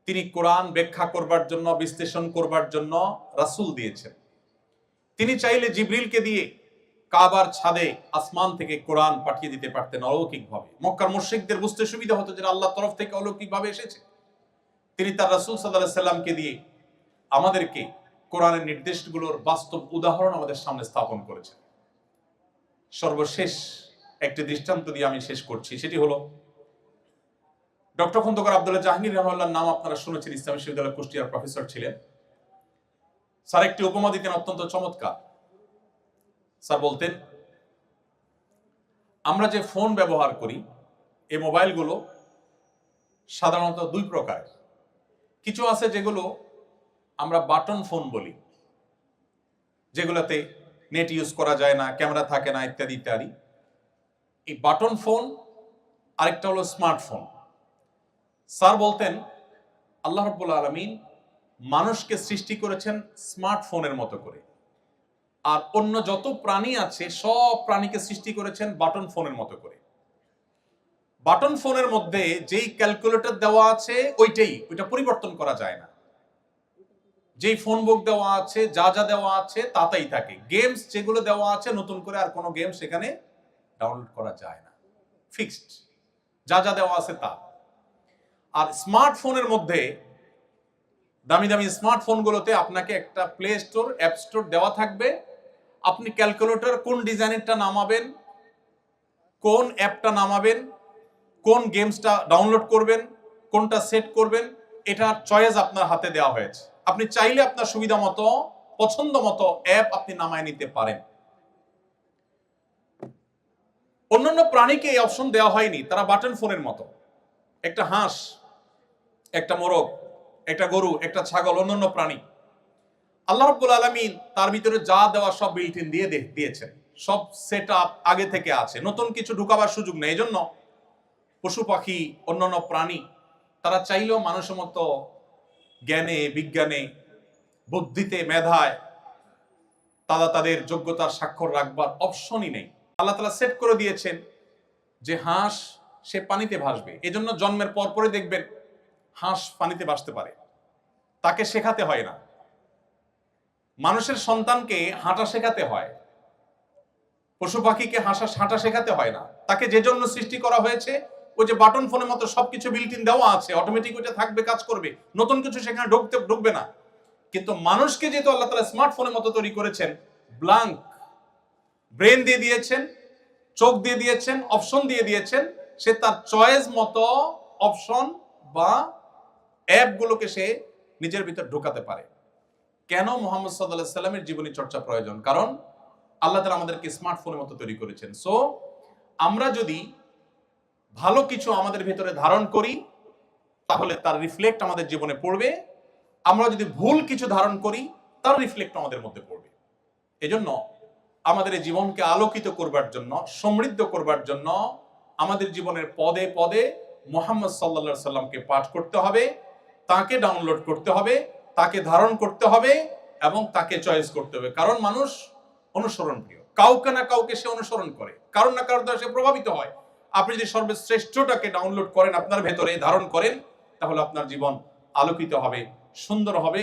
তিনি কোরআন ব্যাখ্যা করবার জন্য, বিশ্লেষণ করবার জন্য রাসূল দিয়েছেন। তিনি চাইলে জিবরিলকে দিয়ে কাবার ছাদে আসমান থেকে কোরআন পাঠিয়ে দিতে পারতেন অলৌকিকভাবে। মক্কার মুশরিকদের বুঝতে সুবিধা হতো যে আল্লাহর তরফ থেকে অলৌকিকভাবে এসেছে। তিনি তার রাসূল সাল্লাল্লাহু আলাইহি সাল্লামকে দিয়ে আমাদেরকে কোরআনের নির্দেশগুলোর বাস্তব উদাহরণ আমাদের সামনে স্থাপন করেছেন। সর্বশেষ একটি দৃষ্টান্ত দিয়ে আমি শেষ করছি, সেটি হলো ডক্টর খন্দকার আব্দুল্লাহ জাহাঙ্গীর রাহমাহুল্লাহর নাম আপনারা শুনেছেন, ইসলামী বিশ্ববিদ্যালয়ের কুষ্টিয়ার প্রফেসর ছিলেন। স্যার একটি উপমা দিতেন অত্যন্ত চমৎকার। স্যার বলতেন, আমরা যে ফোন ব্যবহার করি, এই মোবাইলগুলো সাধারণত দুই প্রকার। কিছু আছে যেগুলো আমরা বাটন ফোন বলি, যেগুলোতে নেট ইউজ করা যায় না, ক্যামেরা থাকে না, ইত্যাদি ইত্যাদি। এই বাটন ফোন। আরেকটা হলো স্মার্টফোন। স্যার বলতেন, আল্লাহ রাব্বুল আলামিন মানুষকে সৃষ্টি করেছেন স্মার্টফোনের মতো করে, আর অন্য যত প্রাণী আছে সব প্রাণীকে সৃষ্টি করেছেন বাটন ফোনের মতো করে। বাটন ফোনের মধ্যে যেই ক্যালকুলেটর দেওয়া আছে ওইটা পরিবর্তন করা যায় না। যেই ফোন বুক দেওয়া আছে, যা যা দেওয়া আছে তাতেই থাকে। গেমস যেগুলো দেওয়া আছে, নতুন করে আর কোনো গেম সেখানে ডাউনলোড করা যায় না, ফিক্সড যা যা দেওয়া আছে তা। আর স্মার্টফোনের মধ্যে, দামি দামি স্মার্টফোনগুলোতে আপনাকে একটা প্লে স্টোর, অ্যাপ স্টোর দেওয়া থাকবে। আপনি ক্যালকুলেটর কোন ডিজাইনেরটা নামাবেন, কোন অ্যাপটা নামাবেন, কোন গেমসটা ডাউনলোড করবেন, কোনটা সেট করবেন, এটার চয়েস আপনার হাতে দেওয়া হয়েছে। আপনি চাইলে আপনার সুবিধা মতো, পছন্দ মতো অ্যাপ আপনি নামায় নিতে পারেন। অন্যান্য প্রাণীকে এই অপশন দেওয়া হয়নি, তারা বাটন ফোনের মতো। একটা হাঁস, একটা মোরগ, একটা গরু, একটা ছাগল, অন্যান্য প্রাণী, আল্লাহ রাব্বুল আলামিন তার ভিতরে যা দেওয়া সব বিল্ট ইন দিয়ে দিয়েছেন। সব সেট আপ আগে থেকে আছে, নতুন কিছু ঢুকাবার সুযোগ নেই। এজন্য পশু পাখি, অন্যান্য প্রাণী, তারা চাইলেও মানুষের মতো জ্ঞানে, বিজ্ঞানে, বুদ্ধিতে, মেধায় তারা তাদের যোগ্যতার স্বাক্ষর রাখবার অপশনই নেই। আল্লাহ তাআলা সেট করে দিয়েছেন যে হাঁস সে পানিতে ভাসবে। এজন্য জন্মের পরপরই দেখবেন হাঁস পানিতে ভাসতে পারে, তাকে শেখাতে হয় না। মানুষের সন্তানকে হাঁটা শেখাতে হয়, পশু পাখিকে হাঁটা শেখাতে হয় না। তাকে যে জন্য সৃষ্টি করা হয়েছে, ওই যে বাটন ফোনের মতো সবকিছু বিল্ট ইন দেওয়া আছে, অটোমেটিক ওইটা থাকবে, কাজ করবে, নতুন কিছু সেখানে ঢুকবে না। কিন্তু মানুষকে যেহেতু আল্লাহ তাআলা স্মার্টফোনের মতো তৈরি করেছেন, ব্ল্যাঙ্ক ব্রেন দিয়ে দিয়েছেন, চোখ দিয়ে দিয়েছেন, অপশন দিয়ে দিয়েছেন, সে তার চয়েস মতো অপশন বা অ্যাপগুলোকে সে নিজের ভিতর ঢোকাতে পারে। কেন মুহাম্মদ সাল্লাল্লাহু আলাইহি সাল্লামের জীবনী চর্চা প্রয়োজন? কারণ আল্লাহ তাআলা আমাদেরকে স্মার্টফোনের মতো তৈরি করেছেন। সো আমরা যদি ভালো কিছু আমাদের ভিতরে ধারণ করি, তাহলে তার রিফ্লেক্ট আমাদের জীবনে পড়বে। আমরা যদি ভুল কিছু ধারণ করি, তার রিফ্লেক্ট আমাদের মধ্যে পড়বে। এজন্য আমাদের এই জীবনকে আলোকিত করবার জন্য, সমৃদ্ধ করবার জন্য আমাদের জীবনের পদে পদে মুহাম্মদ সাল্লাল্লাহু আলাইহি সাল্লামকে পাঠ করতে হবে, তাকে ডাউনলোড করতে হবে, তাকে ধারণ করতে হবে এবং তাকে চয়েস করতে হবে। কারণ মানুষ অনুসরণ প্রিয়, কাউকে না কাউকে সে অনুসরণ করে, কারণ না কারণ দ্বারা সে প্রভাবিত হয়। আপনি যদি সর্বশ্রেষ্ঠটাকে ডাউনলোড করেন, আপনার ভেতরে ধারণ করেন, তাহলে আপনার জীবন আলোকিত হবে, সুন্দর হবে,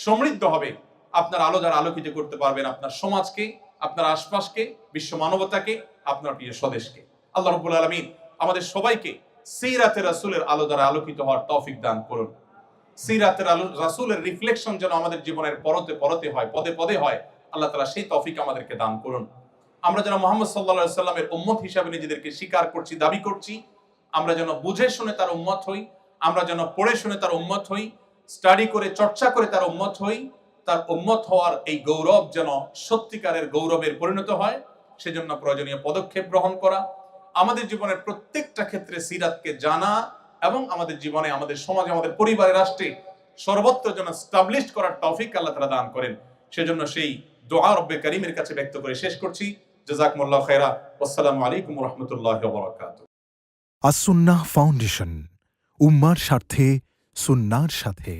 সমৃদ্ধ হবে। আপনার আলো দ্বারা আলোকিত করতে পারবেন আপনার সমাজকে, আপনার আশপাশকে, বিশ্ব মানবতাকে, আপনার প্রিয় স্বদেশকে। আল্লাহ রাব্বুল আলামিন আমাদের সবাইকে সিরাতে রাসূলের আলো দ্বারা আলোকিত হওয়ার তৌফিক দান করুন। সিরাতের আলো, রাসূলের রিফ্লেকশন যেন আমাদের জীবনের পরতে পরতে হয়, পদে পদে হয়, আল্লাহ তাআলা সেই তৌফিক আমাদেরকে দান করুন। আমরা যেন মুহাম্মদ সাল্লাল্লাহু আলাইহি সাল্লামের উম্মত হিসেবে নিজেদেরকে স্বীকার করছি, দাবি করছি, আমরা যেন বুঝে শুনে তার উম্মত হই, আমরা যেন পড়ে শুনে তার উম্মত হই, স্টাডি করে, চর্চা করে তার উম্মত হই। তার উম্মত হওয়ার এই গৌরব যেন সত্যিকারের গৌরবের পরিণত হয়, সেজন্য প্রয়োজনীয় পদক্ষেপ গ্রহণ করা, আমাদের জীবনের প্রত্যেকটা ক্ষেত্রে সিরাতকে জানা এবং আমাদের জীবনে, আমাদের সমাজে, আমাদের পরিবারে, রাষ্ট্রে সর্বত্র যেন এস্টাবলিশ করার তৌফিক আল্লাহ তাআলা দান করেন। সেজন্য সেই দোয়া রব্বে কারীমের কাছে ব্যক্ত করে শেষ করছি। জাযাকুমুল্লাহু খায়রা। আসসালামু আলাইকুম ওয়া রাহমাতুল্লাহি ওয়া বারাকাতুহু।
আস-সুন্নাহ ফাউন্ডেশন, উম্মার স্বার্থে, সুন্নাহর সাথে।